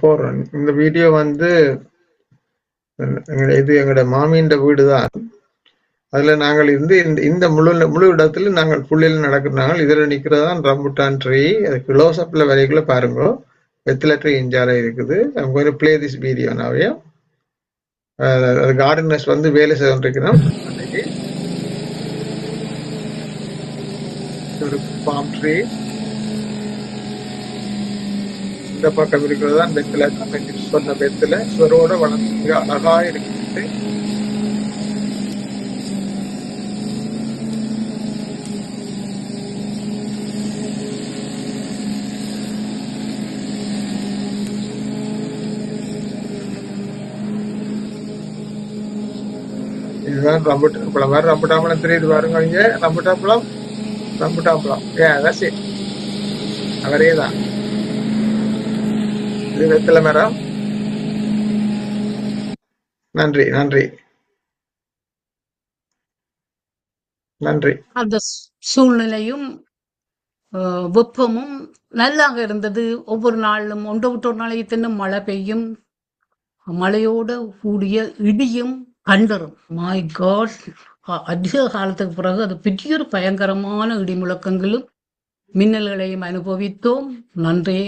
D: போறேன். இந்த வீடியோ வந்து இது எங்களோட மாமியின் வீடு தான். அதுல நாங்கள் இருந்து இந்த முழு இடத்துல நாங்கள் புள்ளியில் நடக்கிறாங்க. இதுல நிக்கிறதான் ரம்புட்டான் ட்ரீ. அது க்ளோஸ்அப்ல வரைக்குள்ள பாருங்க. வெத்தில ட்ரீ இஞ்சால இருக்குது. I'm going to play this video now. Gardeners வந்து வேலை செய்யறோம். அன்னைக்கு ஒரு பாம் ட்ரீ இந்த பக்கம் இருக்கிறது தான் வெத்தில. சொன்ன வெத்தில சுவரோட வளர்ந்து அழகா இருக்குது. இதுதான் ரம்புட்டாம்பழம். வேற ரம்புட்டாம்பழம் தெரியுது பாருங்க. இங்க ரம்புட்டாம்பழம். அவரே தான். இது வெத்தலை மரம். நன்றி.
A: அந்த சூழ்நிலையும் வெப்பமும் நல்லாக இருந்தது. ஒவ்வொரு நாளும் ஒன்று விட்டு ஒரு நாளைக்கு தின்னும் மழை பெய்யும். மழையோட கூடிய இடியும் கண்டரும். மை காட், அதிக காலத்துக்கு பிறகு அது பெரிய ஒரு பயங்கரமான இடிமுழக்கங்களும் மின்னல்களையும் அனுபவித்தோம். நன்றே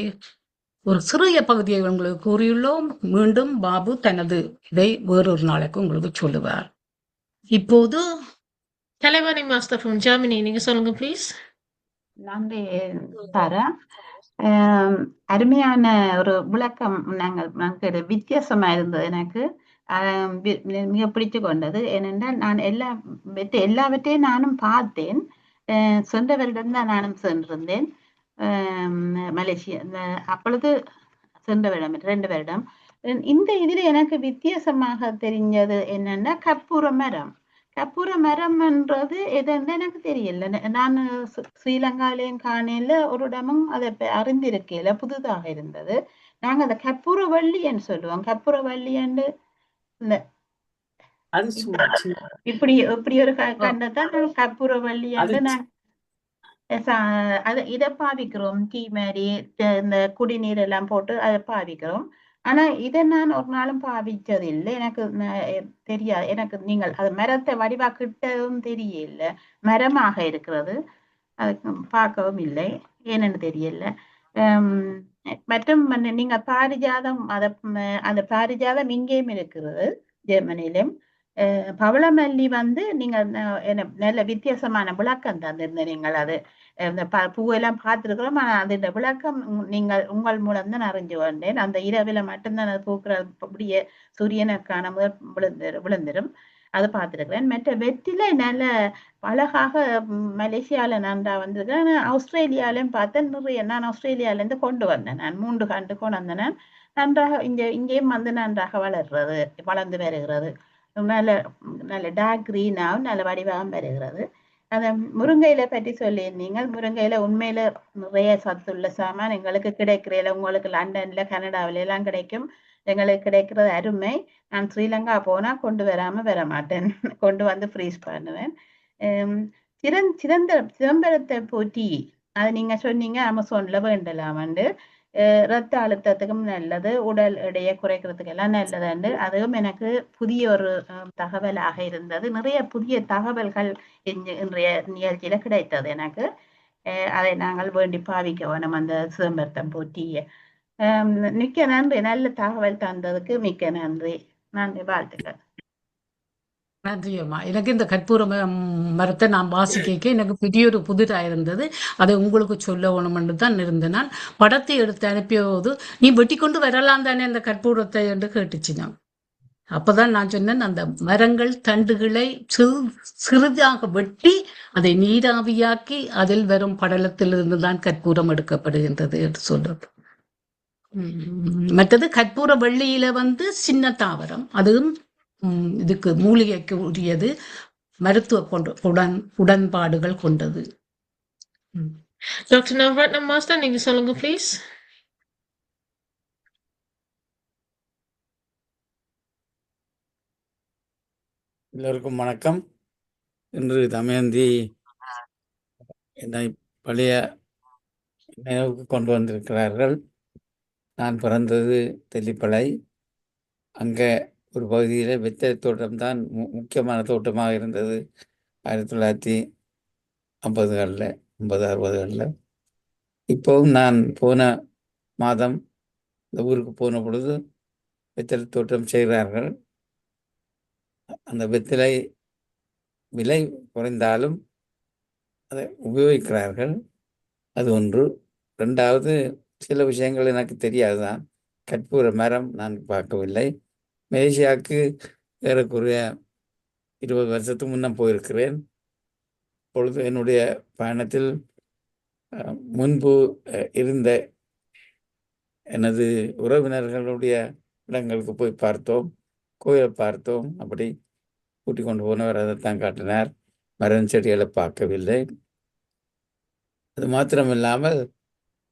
A: ஒரு சிறிய பகுதியை உங்களுக்கு கூறியுள்ளோம். மீண்டும் பாபு தனது இதை வேறொரு நாளைக்கு உங்களுக்கு சொல்லுவார். இப்போது
B: Kalevani Master from Germany, நீங்க சொல்லுங்க ப்ளீஸ்.
E: நன்றி தாரா. அருமையான ஒரு விளக்கம் எனக்கு வித்தியாசமா இருந்தது. எனக்கு மிக பிடித்து கொண்டது. ஏனென்றால் நான் எல்லாவற்றையும் நானும் பார்த்தேன். சென்ற வருடம் தான் நானும் சென்றிருந்தேன் மலேசியா. அப்பொழுது சென்ற வருடம் 2 வருடம். இந்த இதுல எனக்கு வித்தியாசமாக தெரிஞ்சது என்னன்னா கற்பூர மரம். கற்பூர மரம்ன்றது எதுன்னு எனக்கு தெரியல. நான் ஸ்ரீலங்காலையும் காணையில ஒரு இடமும் அதை அறிந்திருக்கையில புதுதாக இருந்தது. நாங்க அந்த கற்பூர வள்ளின்னு சொல்லுவோம். கற்பூர வள்ளின்னு இந்த இப்படி ஒரு கண்டத்தான் கற்பூர வள்ளியாண்டு நான் இதை பாவிக்கிறோம். டீ மாதிரி இந்த குடிநீர் எல்லாம் போட்டு அதை பாவிக்கிறோம். ஆனா இதை நான் ஒரு நாளும் பாவிச்சது இல்லை. எனக்கு தெரியாது. எனக்கு நீங்கள் அது மரத்தை வடிவாக்கிட்டதும் தெரியல. மரமாக இருக்கிறது. அது பார்க்கவும் இல்லை. ஏன்னு தெரியல. மற்றும் நீங்க பாரிஜாதம் அந்த பாரிஜாதம் இங்கேயும் இருக்கிறது, ஜெர்மனியிலும். பவளமல்லி நீங்க நல்ல வித்தியாசமான விளக்கம் தந்திருந்த. நீங்கள் அது இந்த பூவெல்லாம் பார்த்துருக்கிறோம். ஆனா அது இந்த விளக்கம் நீங்கள் உங்கள் மூலம் தான் அறிஞ்சு வந்தேன். அந்த இரவில மட்டும்தான் அது பூக்கிற அப்படியே சூரியனுக்கான விழுந்துடும். அதை பார்த்துருக்கிறேன். மற்ற வெற்றிலை நல்ல அழகாக மலேசியால நன்றா வந்திருக்கிறேன். ஆஸ்திரேலியாலையும் பார்த்தேன் நிறைய. நான் ஆஸ்திரேலியாவிலேருந்து கொண்டு வந்தேன். நான் 3 கண்டு கொண்டு வந்தேன். நன்றாக இங்கேயும் நன்றாக வளர்ந்து வருகிறது. நல்ல டார்க் கிரீனாகவும் நல்ல வடிவாகவும் வருகிறது. அந்த முருங்கையில பற்றி சொல்லியிருந்தீங்க. முருங்கையில உண்மையில நிறைய சத்துள்ள சாமான் எங்களுக்கு கிடைக்கிறதில்ல. உங்களுக்கு லண்டன்ல கனடாவில எல்லாம் கிடைக்கும். எங்களுக்கு கிடைக்கிறது அருமை. நான் ஸ்ரீலங்கா போனா கொண்டு வராம வர மாட்டேன். கொண்டு வந்து ஃப்ரீஸ் பண்ணுவேன். சிதம்பரத்தை போட்டி அது நீங்க சொன்னீங்க அமேசான்ல வேண்டலாமண்டு. ரத்த அழுத்தத்துக்கும் நல்லது, உடல் எடையை குறைக்கிறதுக்கு எல்லாம் நல்லது. அதுவும் எனக்கு புதிய ஒரு தகவலாக இருந்தது. நிறைய புதிய தகவல்கள் இன்றைய நிகழ்ச்சியில கிடைத்தது எனக்கு. அதை நாங்கள் வேண்டி பாவிக்க வேணும் அந்த சிதம்பரத்தம் போட்டியை. மிக்க நன்றி. நல்ல தகவல் தந்ததுக்கு மிக்க நன்றி. நன்றி, வாழ்த்துக்கள்.
A: நன்றி அம்மா. எனக்கு இந்த கற்பூர மரத்தை நான் வாசிக்க எனக்கு பெரிய ஒரு புதிராக இருந்தது. அதை உங்களுக்கு சொல்ல வேணுமென்று தான் இருந்தேன். நான் படத்தை எடுத்து அனுப்பிய போது நீ வெட்டி கொண்டு வரலாம் தானே அந்த கற்பூரத்தை என்று கேட்டுச்சு. நான் அப்பதான் நான் சொன்னேன், அந்த மரங்கள் தண்டுகளை சிறிதாக வெட்டி அதை நீராவியாக்கி அதில் வரும் படலத்திலிருந்து தான் கற்பூரம் எடுக்கப்படுகின்றது என்று சொல்றது. மற்றது கற்பூர வெள்ளியில சின்ன தாவரம், அதுவும் இதுக்கு மூலிகைக்கு உரியது, மருத்துவ உடன்பாடுகள் கொண்டது.
B: டாக்டர் நவரத்னம் மாஸ்டர், நீங்க சொல்லுங்க ப்ளீஸ்.
F: எல்லோருக்கும் வணக்கம். இன்று தமயந்தி என்னை பழைய நினைவுக்கு கொண்டு வந்திருக்கிறார்கள். நான் பிறந்தது தெல்லிப்பளை. அங்கே ஒரு பகுதியில் வெத்தலை தோட்டம்தான் முக்கியமான தோட்டமாக இருந்தது 1950களில் 50-60களில். இப்போவும் நான் போன மாதம் இந்த ஊருக்கு போன பொழுது வெத்தலை தோட்டம் செய்கிறார்கள். அந்த வெத்தலை விலை குறைந்தாலும் அதை உபயோகிக்கிறார்கள். அது ஒன்று. 2வது, சில விஷயங்கள் எனக்கு தெரியாதுதான். கற்பூர மரம் நான் பார்க்கவில்லை. மலேசியாவுக்கு ஏறக்குறைய 20 வருஷத்துக்கு முன்ன போயிருக்கிறேன். பொழுது என்னுடைய பயணத்தில் முன்பு இருந்த எனது உறவினர்களுடைய இடங்களுக்கு போய் பார்த்தோம், கோயிலை பார்த்தோம். அப்படி கூட்டி கொண்டு போனவர் அதைத்தான் காட்டினார். மரம் செடிகளை பார்க்கவில்லை. அது மாத்திரமில்லாமல்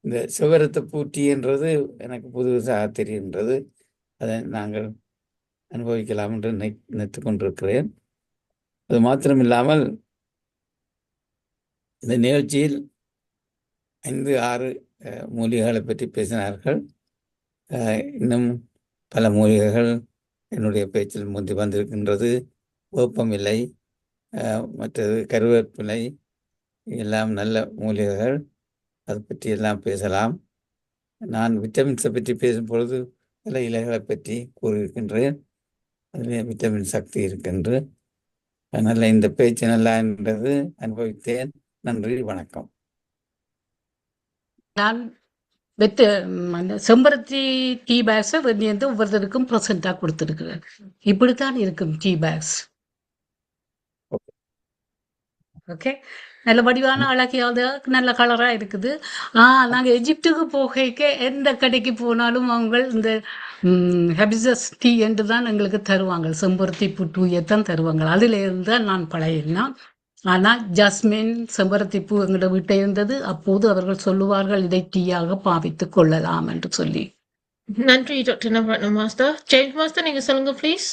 F: இந்த சிவரத்தை பூட்டி என்றது எனக்கு புதுசாக தெரிகின்றது. அதை நாங்கள் அனுபவிக்கலாம் என்று நினைத்து கொண்டிருக்கிறேன். அது மாத்திரமில்லாமல் இந்த நிகழ்ச்சியில் 5-6 மூலிகைகளை பற்றி பேசினார்கள். இன்னும் பல மூலிகைகள் என்னுடைய பேச்சில் முந்தி வந்திருக்கின்றது. வேப்பமில்லை, மற்றது கருவேப்பிலை எல்லாம் நல்ல மூலிகைகள். அதை பற்றி எல்லாம் பேசலாம். நான் விட்டமின்ஸை பற்றி பேசும் பொழுது பல இலைகளை பற்றி கூறியிருக்கின்றேன். அதில் விட்டமின் சக்தி இருக்கின்ற. அதனால் இந்த பேச்சு நல்லா என்றது அனுபவித்தேன். நன்றி, வணக்கம்.
A: நான் அந்த செம்பருத்தி டீ பேக்ஸை வந்து ஒவ்வொருத்தருக்கும் ப்ரெசென்ட்டாக கொடுத்துருக்குறேன். இப்படித்தான் இருக்கும் டீ பேக்ஸ். ஓகே, நல்ல வடிவான அழகியாவது நல்ல கலராக இருக்குது. நாங்கள் எஜிப்டுக்கு போகைக்க எந்த கடைக்கு போனாலும் அவங்க இந்த ஹெபிசஸ் டீ என்று தான் எங்களுக்கு தருவாங்க. செம்பருத்தி பூ டூயத்தான் தருவாங்க. அதில் இருந்தால் நான் பழகினேன். ஆனால் ஜஸ்மின் செம்பருத்தி பூ எங்களோட வீட்டை இருந்தது. அப்போது அவர்கள் சொல்லுவார்கள் இதை டீயாக பாவித்துக் கொள்ளலாம் என்று சொல்லி.
B: நன்றி டாக்டர் நவரத்ன மாஸ்டர். ஜேம்ஸ் மாஸ்டர், நீங்க சொல்லுங்க ப்ளீஸ்.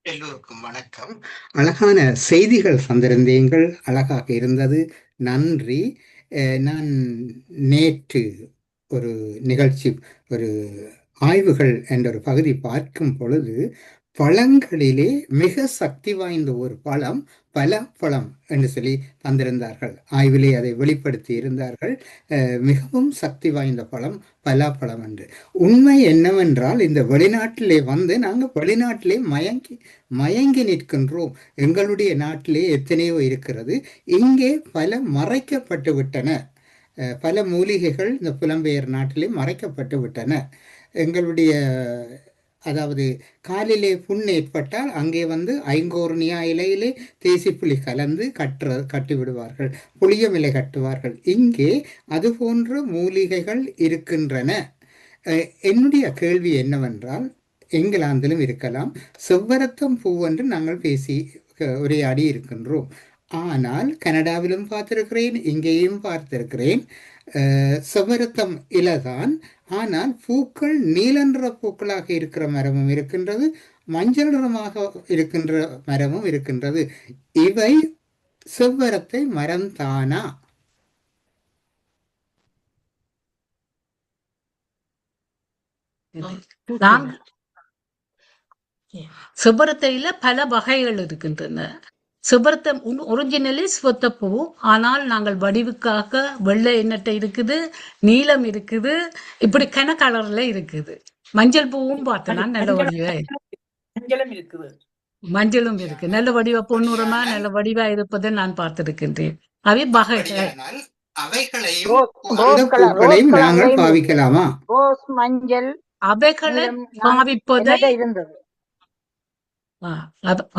G: எல்லோருக்கும் வணக்கம். அழகான செய்திகள் தந்திருந்தீங்கள், அழகாக இருந்தது, நன்றி. நான் நேற்று ஒரு நிகழ்ச்சி, ஒரு ஆய்வுகள் என்ற ஒரு பகுதி பார்க்கும் பொழுது, பழங்களிலே மிக சக்தி வாய்ந்த ஒரு பழம் பலாப்பழம் என்று சொல்லி தந்திருந்தார்கள். ஆய்விலே அதை வெளிப்படுத்தி இருந்தார்கள். மிகவும் சக்தி வாய்ந்த பழம் பலாப்பழம் என்று. உண்மை என்னவென்றால், இந்த வெளிநாட்டிலே வந்து நாங்கள் வெளிநாட்டிலே மயங்கி நிற்கின்றோம். எங்களுடைய நாட்டிலே எத்தனையோ இருக்கிறது, இங்கே பல மறைக்கப்பட்டு விட்டன. பல மூலிகைகள் இந்த புலம்பெயர் நாட்டிலே மறைக்கப்பட்டு விட்டன. எங்களுடைய அதாவது காலிலே புண் ஏற்பட்டால் அங்கே வந்து ஐங்கோர்னியா இலையிலே தேசிப்புளி கலந்து கட்டி விடுவார்கள், புளியம் இலை கட்டுவார்கள். இங்கே அது போன்ற மூலிகைகள் இருக்கின்றன. என்னுடைய கேள்வி என்னவென்றால், இங்கிலாந்திலும் இருக்கலாம், செவ்வரத்தம் பூ என்று நாங்கள் பேசி உரையாடி இருக்கின்றோம். ஆனால் கனடாவிலும் பார்த்திருக்கிறேன், இங்கேயும் பார்த்திருக்கிறேன். செவ்வரத்தம் இலைதான், ஆனால் பூக்கள் நீல நிற பூக்களாக இருக்கிற மரமும் இருக்கின்றது, மஞ்சள் நிறமாக இருக்கின்ற மரமும் இருக்கின்றது. இவை செவ்வரத்தை மரம் தானா?
A: செவ்வரத்தையில பல வகைகள் இருக்கின்றன. செவ்வரத்தம் ஒரிஜினலி சிவத்த பூ, ஆனால் நாங்கள் வடிவுக்காக வெள்ளை எண்ணெட்டை இருக்குது, நீலம் இருக்குது, இப்படி கன கலர்ல இருக்குது. மஞ்சள் பூவும் பார்த்தனா நல்ல வடிவா இருக்குது. மஞ்சளும் இருக்கு, நல்ல வடிவா பொன்னுரமா நல்ல வடிவா இருப்பதை நான் பார்த்திருக்கின்றேன். அவை வகைகள்.
G: நாங்கள் பாவிக்கலாமா?
A: அவைகளை பாவிப்பதை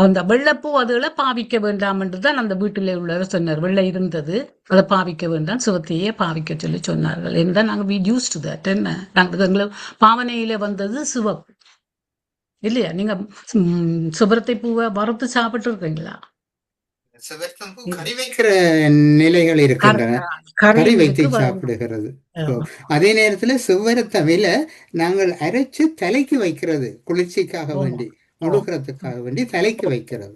A: அந்த வெள்ளைப்பூ அதுகளை பாவிக்க வேண்டாம் என்றுதான் அந்த வீட்டிலே உள்ளவர் சொன்னார். வெள்ளை இருந்தது, அதை பாவிக்க வேண்டாம், சிவத்தையே பாவிக்க சொல்லி சொன்னார்கள். என்றால் நாங்கள் வி யூஸ்டு தட். என்ன, நாங்கள் எங்களை பாவனையில வந்தது சிவப்பு இல்லையா? நீங்க சிவரத்தை பூவை வறுத்து சாப்பிட்டு இருக்கீங்களா?
G: கறி வைக்கிற நிலைகள் இருக்கின்றன, கறி வைத்து சாப்பிடுகிறது. அதே நேரத்துல செவ்வரத்தமில நாங்கள் அரைச்சு தலைக்கு வைக்கிறது, குளிர்ச்சிக்காக வேண்டி, முடுக்கிறதுக்காக வேண்டி தலைக்கு வைக்கிறது.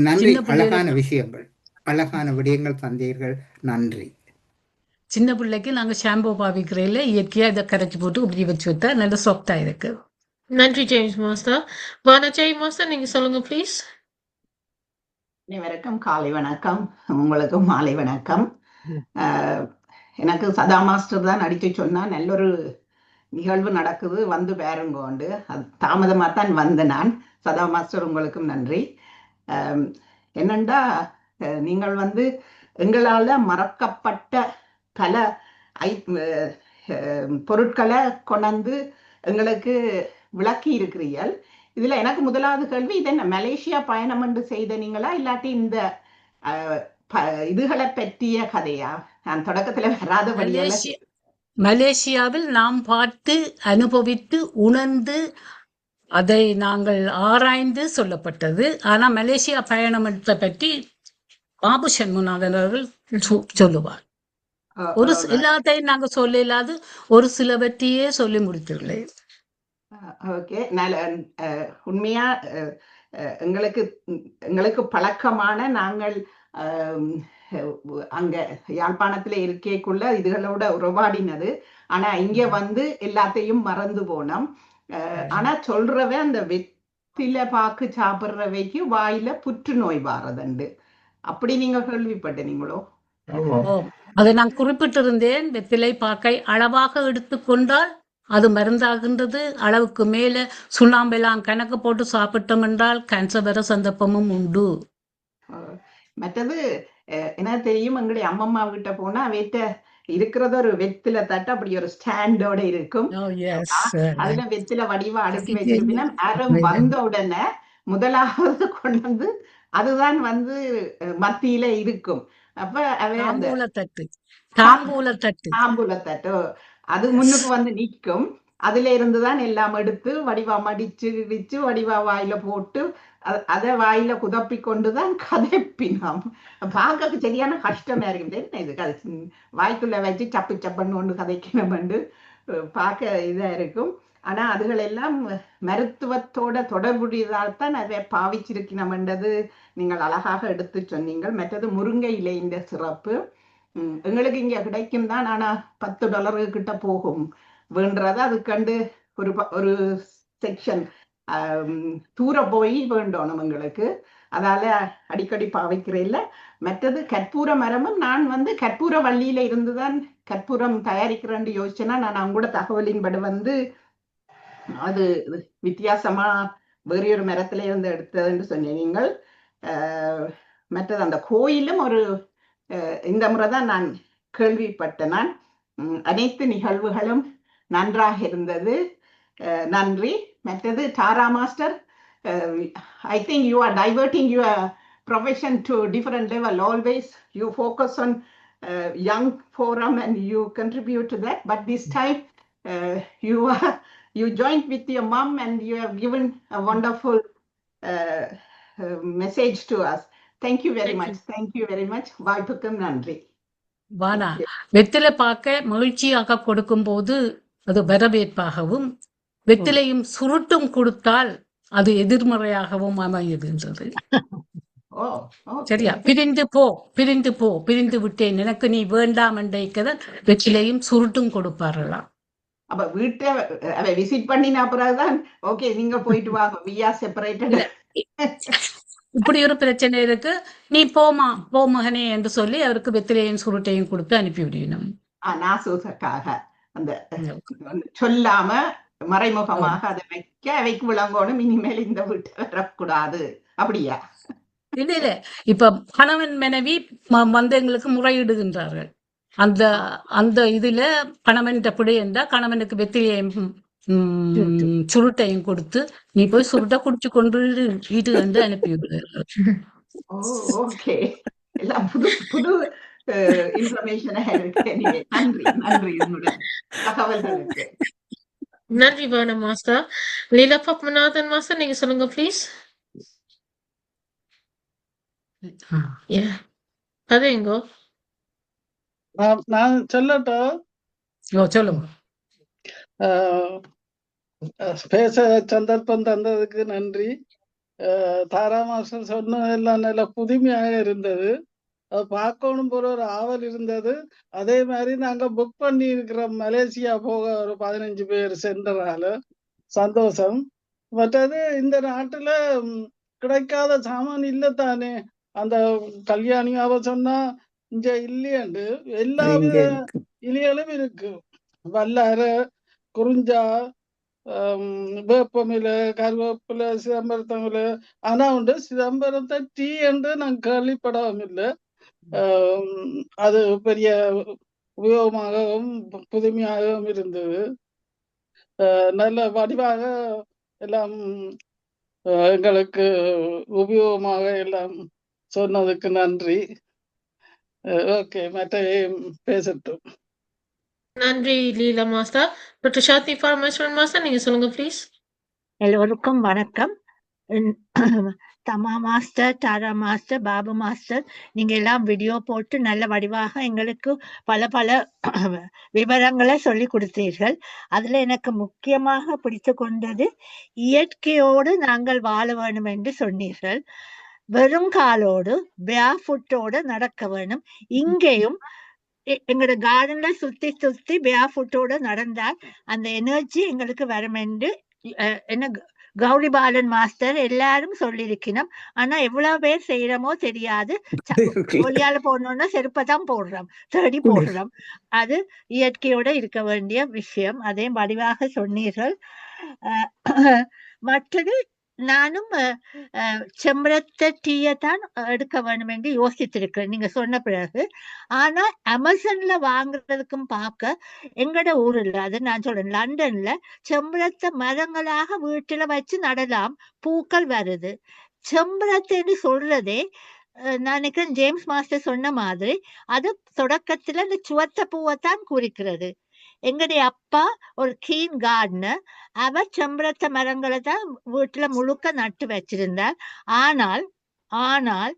G: நன்றி, அழகான விஷயங்கள், அழகான விடயங்கள் தந்தீர்கள், நன்றி.
A: சின்ன பிள்ளைக்கு நாங்க ஷாம்பு பாவிக்கிறேன், இயற்கையா இதை கரைச்சி போட்டு இப்படி வச்சு விட்டா நல்ல சாஃப்டா இருக்கு.
B: நன்றி ஜேம்ஸ் மாஸ்டர். வானா ஜெய் மாஸ்டர், நீங்க சொல்லுங்க ப்ளீஸ்.
E: அனைவருக்கும் காலை வணக்கம், உங்களுக்கும் மாலை வணக்கம். எனக்கு சதா மாஸ்டர் தான் அடித்து சொன்னா நல்லொரு நிகழ்வு நடக்குது, வந்து பேருங்கோண்டு. அது தாமதமாக தான் வந்து நான். சதா மாஸ்டர் உங்களுக்கும் நன்றி. என்னண்டா, நீங்கள் வந்து எங்களால் மறக்கப்பட்ட பல பொருட்களை கொண்டாந்து எங்களுக்கு விளக்கி இருக்கிறீர்கள். இதுல எனக்கு முதலாவது கேள்வி, இது என்ன மலேசியா பயணம் என்று செய்த நீங்களா, இல்லாட்டி இந்த இதுகளை பற்றிய கதையா? நான் தொடக்கத்துல வராதபடியால
A: மலேசியாவில் நாம் பார்த்து அனுபவித்து உணர்ந்து அதை நாங்கள் ஆராய்ந்து சொல்லப்பட்டது. ஆனா மலேசியா பயணத்தை பற்றி பாபு சண்முகநாதன் அவர்கள் சொல்லுவார். ஒரு எல்லாத்தையும் நாங்க சொல்ல இல்லாது ஒரு சிலவற்றையே சொல்லி முடித்துள்ளேன்.
E: ஓகே, உண்மையா எங்களுக்கு பழக்கமான நாங்கள் அங்க யாழ்ப்பாணத்துல இருக்கேக்குள்ள இதுகளோட உறவாடினது. ஆனா இங்க வந்து எல்லாத்தையும் மறந்து போனோம். ஆனா சொல்றவ அந்த வெத்தில பாக்கு சாப்பிடுறவைக்கு வாயில புற்றுநோய் வாரதுண்டு. அப்படி நீங்க கேள்விப்பட்டீங்களோ?
D: ஆமா.
A: ஓ, அதை நான் குறிப்பிட்டிருந்தேன். வெற்றிலை பாக்கை அளவாக எடுத்துக்கொண்டால் அது மருந்தாகின்றது. அளவுக்கு மேல சுண்ணாம்பெல்லாம் கணக்கு போட்டு சாப்பிட்டோம் என்றால் கேன்சர் வர சந்தர்ப்பமும் உண்டு.
E: மற்றது என்ன தெரியும், எங்களுடைய அம்மம்மா கிட்ட போனா வீட்ட இருக்கிறது ஒரு வெத்தில தட்டு, அப்படி ஒரு ஸ்டாண்டோட இருக்கும்.
A: Oh, yes.
E: அதுல வெத்தில வடிவா அடுக்கி வச்சிருப்பினா யாரும் வந்த உடனே முதலாவது கொண்டு வந்து அதுதான் வந்து மத்தியில இருக்கும். அப்ப அவை அந்த
A: தாம்பூல தட்டு
E: அது முன்னுக்கு வந்து நிற்கும். அதுல இருந்துதான் எல்லாம் எடுத்து வடிவா மடிச்சு இடிச்சு வடிவா வாயில போட்டு அதை வாயில குதப்பி கொண்டுதான் கதைப்பினாம். பார்க்க சரியான கஷ்டமா இருக்குது. என்ன இது வாய்க்குள்ள வச்சு சப்பு சப்பன்னு ஒன்று கதைக்கணும்னு பார்க்க இதா இருக்கும். ஆனா அதுகள் எல்லாம் மருத்துவத்தோட தொடர்புடையதால் தான் அதை பாவிச்சிருக்கணும்ன்றது நீங்கள் அழகாக எடுத்து சொன்னீங்கள். மற்றது முருங்கை இலையின் சிறப்பு எங்களுக்கு இங்க கிடைக்கும் தான், ஆனா $10 கிட்ட போகும் வேண்டது. அது கண்டு ஒரு செக்ஷன் தூர போய் வேண்டணும் எங்களுக்கு. அதால அடிக்கடி பாவிக்கிறேன். மற்றது கற்பூர மரமும் நான் வந்து கற்பூர வள்ளியில இருந்துதான் கற்பூரம் தயாரிக்கிறேன்னு யோசிச்சேன்னா, நான் அவங்களோட தகவலின்படி வந்து அது வித்தியாசமா வேற ஒரு மரத்துல இருந்து எடுத்ததுன்னு சொன்னீங்க நீங்கள். மற்றது அந்த கோயிலும் ஒரு இந்த முறைதான் நான் கேள்விப்பட்டேன். நான் அனைத்து நிகழ்வுகளும் நன்றாக இருந்தது. நன்றி. மற்றது தாரா master, I think you are diverting your profession to a different level. Always you focus on young forum and you contribute to that, but this time you joined with your mom and you have given a wonderful message to us. Thank you very much. Thank you very much. வாய்ப்புக்கும் நன்றி.
A: வானா, வெற்றிலை பார்க்க மகிழ்ச்சியாக கொடுக்கும் போது அது வரவேற்பாகவும், வெற்றிலையும் சுருட்டும் கொடுத்தால் அது எதிர்மறையாகவும் அமைகின்றது. சரியா? பிரிந்து விட்டேன், எனக்கு நீ வேண்டாம் என்றைக்கதான் வெற்றிலையும் சுருட்டும் கொடுப்பார்களாம்.
E: அப்ப வீட்டை விசிட் பண்ணின பிறகுதான் ஓகே நீங்க போயிட்டு வாங்க, we are separated.
A: இப்படி ஒரு பிரச்சனை இருக்கு, நீ போ மகனே என்று சொல்லி அவருக்கு வெத்திலையும் சுருட்டையும் கொடுத்து அனுப்பிவிடணும்.
E: நாசூசக்காக அந்த சொல்லாம மறைமுகமாக அதை வைக்க அவைக்கு விளங்கணும், இனிமேல் இந்த வீட்டை வரக்கூடாது. அப்படியா?
A: இல்ல இப்ப கணவன் மனைவி வந்து எங்களுக்கு முறையிடுகின்றார்கள். அந்த இதுல கணவன் பிழை என்றா கணவனுக்கு வெத்திலையும் சுருட்டையும் கொடுத்து நீ போய் சுருட்டை குடிச்சு கொண்டு வீட்டு வந்து அனுப்பிவிடுகிறார்கள்.
E: ஓகே, எல்லாம் புது புது இன்ஃபர்மேஷனா இருக்கு. நன்றி நன்றி தகவல்களுக்கு.
B: நன்றி வானா மாஸ்டர். லீலா பத்மநாதன் மாஸ்டர், நீங்க சொல்லுங்க ப்ளீஸ். அதேங்கோ
H: நான் சொல்லட்டா?
A: சொல்லுங்க.
H: பேச சந்தர்ப்பம் தந்ததுக்கு நன்றி. தாரா மாஸ்டர் சொன்னதெல்லாம் நல்ல புதுமையாக இருந்தது. அது பார்க்கணும் போற ஒரு ஆவல் இருந்தது. அதே மாதிரி நாங்க புக் பண்ணி இருக்கிறோம் மலேசியா போக, ஒரு 15 பேர் சென்றனால சந்தோஷம். மற்றது இந்த நாட்டுல கிடைக்காத சாமான் இல்லத்தானே. அந்த கல்யாணி அவ சொன்னா இங்க இல்லையாண்டு எல்லா இலைகளும் இருக்கு. வல்லார, குறிஞ்சா, வேப்பமில, கருவேப்பில, சிதம்பரத்தமிழ. ஆனா உண்டு சிதம்பரத்தை டீ என்று நான் கேள்விப்படவும் இல்லை. அது பெரிய உபயோகமாகவும் புதுமையாகவும் இருந்தது. நல்ல வடிவாக எல்லாம் எங்களுக்கு உபயோகமாக எல்லாம் சொன்னதுக்கு நன்றி. ஓகே, மற்ற பேசட்டும்.
B: நன்றி லீலா மாஸ்டர். டாக்டர் சாந்தி பரமேஸ்வரன் மாஸ்டர், நீங்க சொல்லுங்க ப்ளீஸ்.
I: எல்லோருக்கும் வணக்கம். தமா மாஸ்டர், தாரா மாஸ்டர், பாபு மாஸ்டர், நீங்க எல்லாம் வீடியோ போட்டு நல்ல வடிவாக எங்களுக்கு பல பல விவரங்களை சொல்லி கொடுத்தீர்கள். அதுல எனக்கு முக்கியமாக பிடித்து கொண்டது இயற்கையோடு நாங்கள் வாழ வேண்டும் என்று சொன்னீர்கள். வெறும் காலோடு பேர்ஃபுட்டோட நடக்க வேணும். இங்கேயும் எங்களோட கார்டன்ல சுத்தி சுத்தி பேர்ஃபுட்டோட நடந்தால் அந்த எனர்ஜி எங்களுக்கு வரும் என்று என்ன கௌரி பாலன் மாஸ்டர் எல்லாரும் சொல்லியிருக்கணும். ஆனா எவ்வளவு பேர் செய்யறோமோ தெரியாது. ஒளியால போடணும்னா செருப்பை தான் போடுறோம், தேடி போடுறோம். அது இயற்கையோட இருக்க வேண்டிய விஷயம். அதையும் வடிவாக சொன்னீர்கள். மற்றது நானும் செம்பரத்த டீயை தான் எடுக்க வேண்டும் என்று யோசித்திருக்கிறேன் நீங்க சொன்ன பிறகு. ஆனா அமேசான்ல வாங்குறதுக்கும் பார்க்க எங்கட ஊர்ல, அது நான் சொல்றேன், லண்டன்ல செம்பரத்த மரங்களாக வீட்டுல வச்சு நடலாம், பூக்கள் வருது. செம்பரத்தைன்னு சொல்றதே நான் நினைக்கிறேன் ஜேம்ஸ் மாஸ்டர் சொன்ன மாதிரி அது தொடக்கத்துல இந்த சுவத்த பூவைத்தான் குறிக்கிறது. எங்களுடைய அப்பா ஒரு கீன் கார்டனர். அவர் செம்பரத்த மரங்களை தான் வீட்டுல முழுக்க நட்டு வச்சிருந்தார். ஆனால் ஆனால்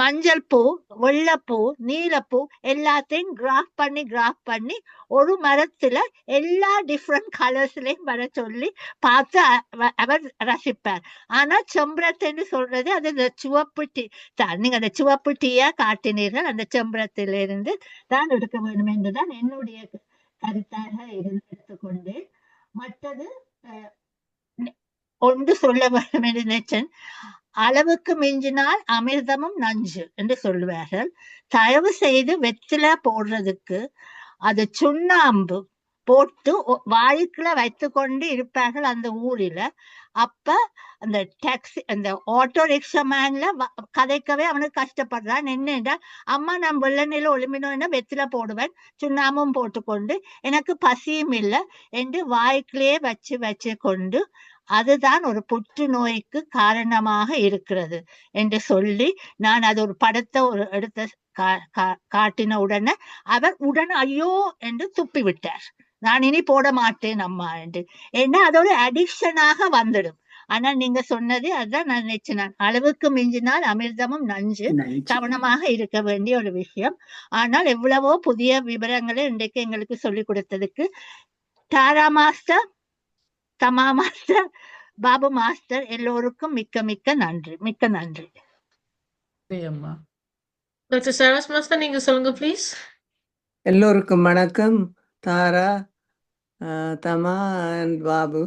I: மஞ்சள் பூ, வெள்ளைப்பூ, நீலப்பூ எல்லாத்தையும் கிராஃப் பண்ணி ஒரு மரத்துல எல்லா டிஃப்ரெண்ட் கலர்ஸ்லயும் வர சொல்லி பார்த்து அவர் ரசிப்பார். ஆனா செம்பரத்தைன்னு சொல்றது அது இந்த சிவப்பு டீ தான். நீங்க அந்த சிவப்பு டீயா காட்டினீர்கள், அந்த செம்பரத்திலிருந்து தான் எடுக்க வேண்டும் என்றுதான் என்னுடைய கருத்தாக எடுத்துக்கொண்டு. மற்றது ஒன்று சொல்ல வேண்டும் என்று நினைச்சேன். அளவுக்கு மிஞ்சினால் அமிர்தமும் நஞ்சு என்று சொல்லுவார்கள். தயவு செய்து வெற்றில போடுறதுக்கு அது சுண்ணாம்பு போட்டு வாய்க்குள்ள வைத்து கொண்டு இருப்பார்கள் அந்த ஊரில. அப்ப அந்த டாக்ஸி, அந்த ஆட்டோ ரிக்ஷா மேன்ல கதைக்கவே அவனுக்கு கஷ்டப்படுறான். என்னடா அம்மா நான் வெள்ளநில ஒளிமினோன்னா வெத்தில போடுவேன், சுண்ணாம்பும் போட்டுக்கொண்டு எனக்கு பசியும் இல்லை என்று வாய்க்குள்ளே வச்சு கொண்டு அதுதான் ஒரு புற்றுநோய்க்கு காரணமாக இருக்கிறது என்று சொல்லி நான் அது ஒரு படத்தை எடுத்த காட்டின உடனே அவர் உடனே ஐயோ என்று துப்பி விட்டார். நான் இனி போட மாட்டேன் அம்மா என்று. ஏன்னா அதோட அடிக்ஷனாக வந்துடும். ஆனா நீங்க சொன்னது அதுதான் நான் நினைச்சேன். அளவுக்கு மிஞ்சினால் அமிர்தமும் நஞ்சு, கவனமாக இருக்க வேண்டிய ஒரு விஷயம். ஆனால் எவ்வளவோ புதிய விவரங்களை இன்றைக்கு எங்களுக்கு சொல்லிக் கொடுத்ததுக்கு தாரா மாஸ்டர், தமா மாஸ்டர், பாபு மாஸ்டர் எல்லோருக்கும் மிக்க நன்றி. மிக்க நன்றி.
B: Dr. Saras மாஸ்டர் நீங்க சொல்லுங்க ப்ளீஸ்.
J: எல்லோருக்கும் வணக்கம். தாரா, தமா அண்ட் பாபு,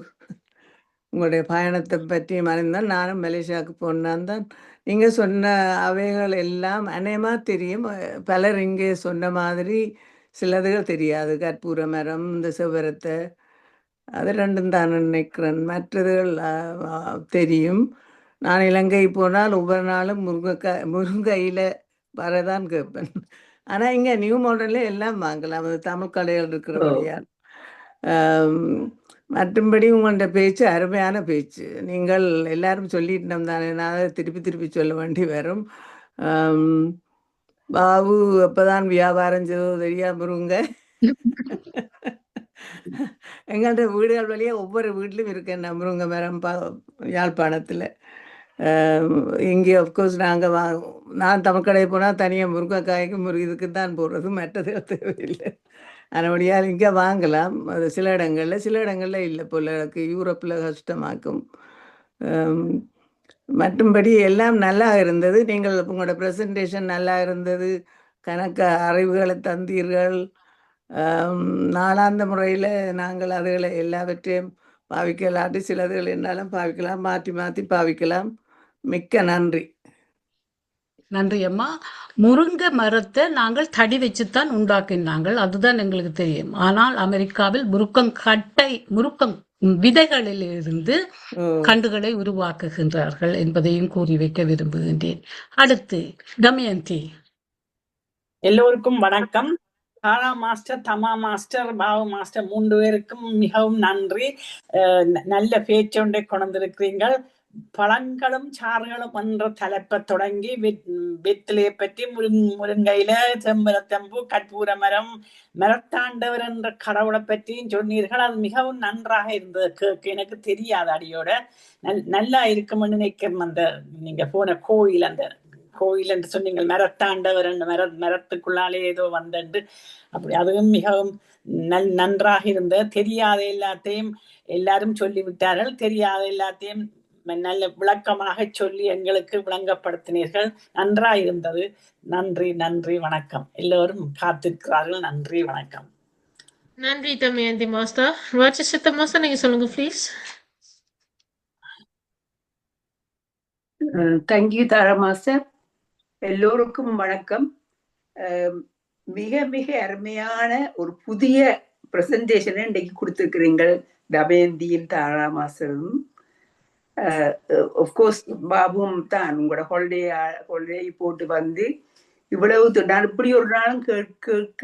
J: உங்களுடைய பயணத்தை பற்றி மறைந்தால் நானும் மலேசியாவுக்கு போனான் தான். நீங்கள் சொன்ன அவைகள் எல்லாம் அநேகமாக தெரியும். பலர் இங்கே சொன்ன மாதிரி சிலதுகள் தெரியாது. கற்பூர மரம், இந்த செவ்வரத்தை, அது ரெண்டும் தான் நினைக்கிறேன். மற்றதுகள் தெரியும். நான் இலங்கை போனால் ஒவ்வொரு நாளும் முருங்கையில் வரதான் கேட்பேன். ஆனால் இங்கே நியூ மாடலில் எல்லாம் வாங்கலாம், அது தமிழ் கடைகள் இருக்கிறபடியால். மற்றும்படி உங்களோட பேச்சு அருமையான பேச்சு. நீங்கள் எல்லாரும் சொல்லிட்டோம் தானே, நான் அதை திருப்பி சொல்ல வேண்டி வரும். பாபு அப்போதான் வியாபாரம் செய்தோ தெரியாமருங்க. எங்கள்கிட்ட வீடுகள் வழியாக ஒவ்வொரு வீட்லையும் இருக்கேன் முருங்கை மரம் யாழ்ப்பாணத்தில். இங்கே அஃப்கோர்ஸ் நாங்கள் நான் தமிழ் கடை போனால் தனியாக முருங்கைக்காய்க்கு இதுக்கு தான் போடுறது, மற்றது தேவையில்லை. அதனுடையால் இங்கே வாங்கலாம். அது சில இடங்களில் இல்லை போல, யூரோப்பில் கஷ்டமாக்கும். மற்றும்படி எல்லாம் நல்லா இருந்தது. நீங்கள் உங்களோட ப்ரெசன்டேஷன் நல்லா இருந்தது. கணக்க அறிவுகளை தந்தீர்கள். நாளாந்த முறையில் நாங்கள் அதுகளை எல்லாவற்றையும் பாவிக்கலாட்டி சிலதுகள் என்னாலும் பாவிக்கலாம், மாற்றி பாவிக்கலாம். மிக்க நன்றி.
A: நன்றி அம்மா. முருங்கை மரத்தை நாங்கள் தடி வச்சுத்தான் உண்டாக்கினாங்கள், அதுதான் எங்களுக்கு தெரியும். ஆனால் அமெரிக்காவில் முருக்கம் விதைகளில் இருந்து கண்டுகளை உருவாக்குகின்றார்கள் என்பதையும் கூறி வைக்க விரும்புகின்றேன். அடுத்து தமயந்தி.
K: எல்லோருக்கும் வணக்கம். தாரா மாஸ்டர், தமா மாஸ்டர், பாபு மாஸ்டர் 3 பேருக்கும் மிகவும் நன்றி. நல்ல பேச்சொன்றை கொண்டிருக்கிறீர்கள். பழங்களும் சாறுகளும் என்ற தலைப்பை தொடங்கி வெத்திலையை பற்றி, முருங்கையில செம்பரத்தம்பூ, கற்பூர மரம், மரத்தாண்டவர் என்ற கடவுளை பற்றியும் சொன்னீர்கள். அது மிகவும் நன்றாக இருந்தது கேட்க. எனக்கு தெரியாது அடியோட. நல்லா இருக்கும்னு நினைக்கிறேன். அந்த நீங்க போன கோயில், அந்த கோயில் என்று சொன்னீங்க, மரத்தாண்டவர் மரத்துக்குள்ளாலே ஏதோ வந்தண்டு, அப்படி அதுவும் மிகவும் நன்றாக இருந்தது. தெரியாத எல்லாத்தையும் எல்லாரும் சொல்லிவிட்டார்கள். தெரியாத எல்லாத்தையும் நல்ல விளக்கமாக சொல்லி எங்களுக்கு விளங்கப்படுத்தினீர்கள். நன்றாக இருந்தது. நன்றி வணக்கம். எல்லோரும் காத்திருக்கிறார்கள். நன்றி வணக்கம்.
B: நன்றி தமயந்தி மாஸ்டர். ராஜசித்த மாஸ்டர் நீங்க சொல்லுங்க ப்ளீஸ்.
L: Thank you Tara master. எல்லோருக்கும் வணக்கம். மிக மிக அருமையான ஒரு புதிய பிரசன்டேஷனை இன்றைக்கு கொடுத்துருக்கிறீங்கள் தமயந்தியும் தாரா மாஸ்டரும். ஆஃப்கோர்ஸ் பாபுவும் தான் உங்களோட ஹாலிடே போட்டு வந்து இவ்வளவு நான் இப்படி ஒரு நாளும்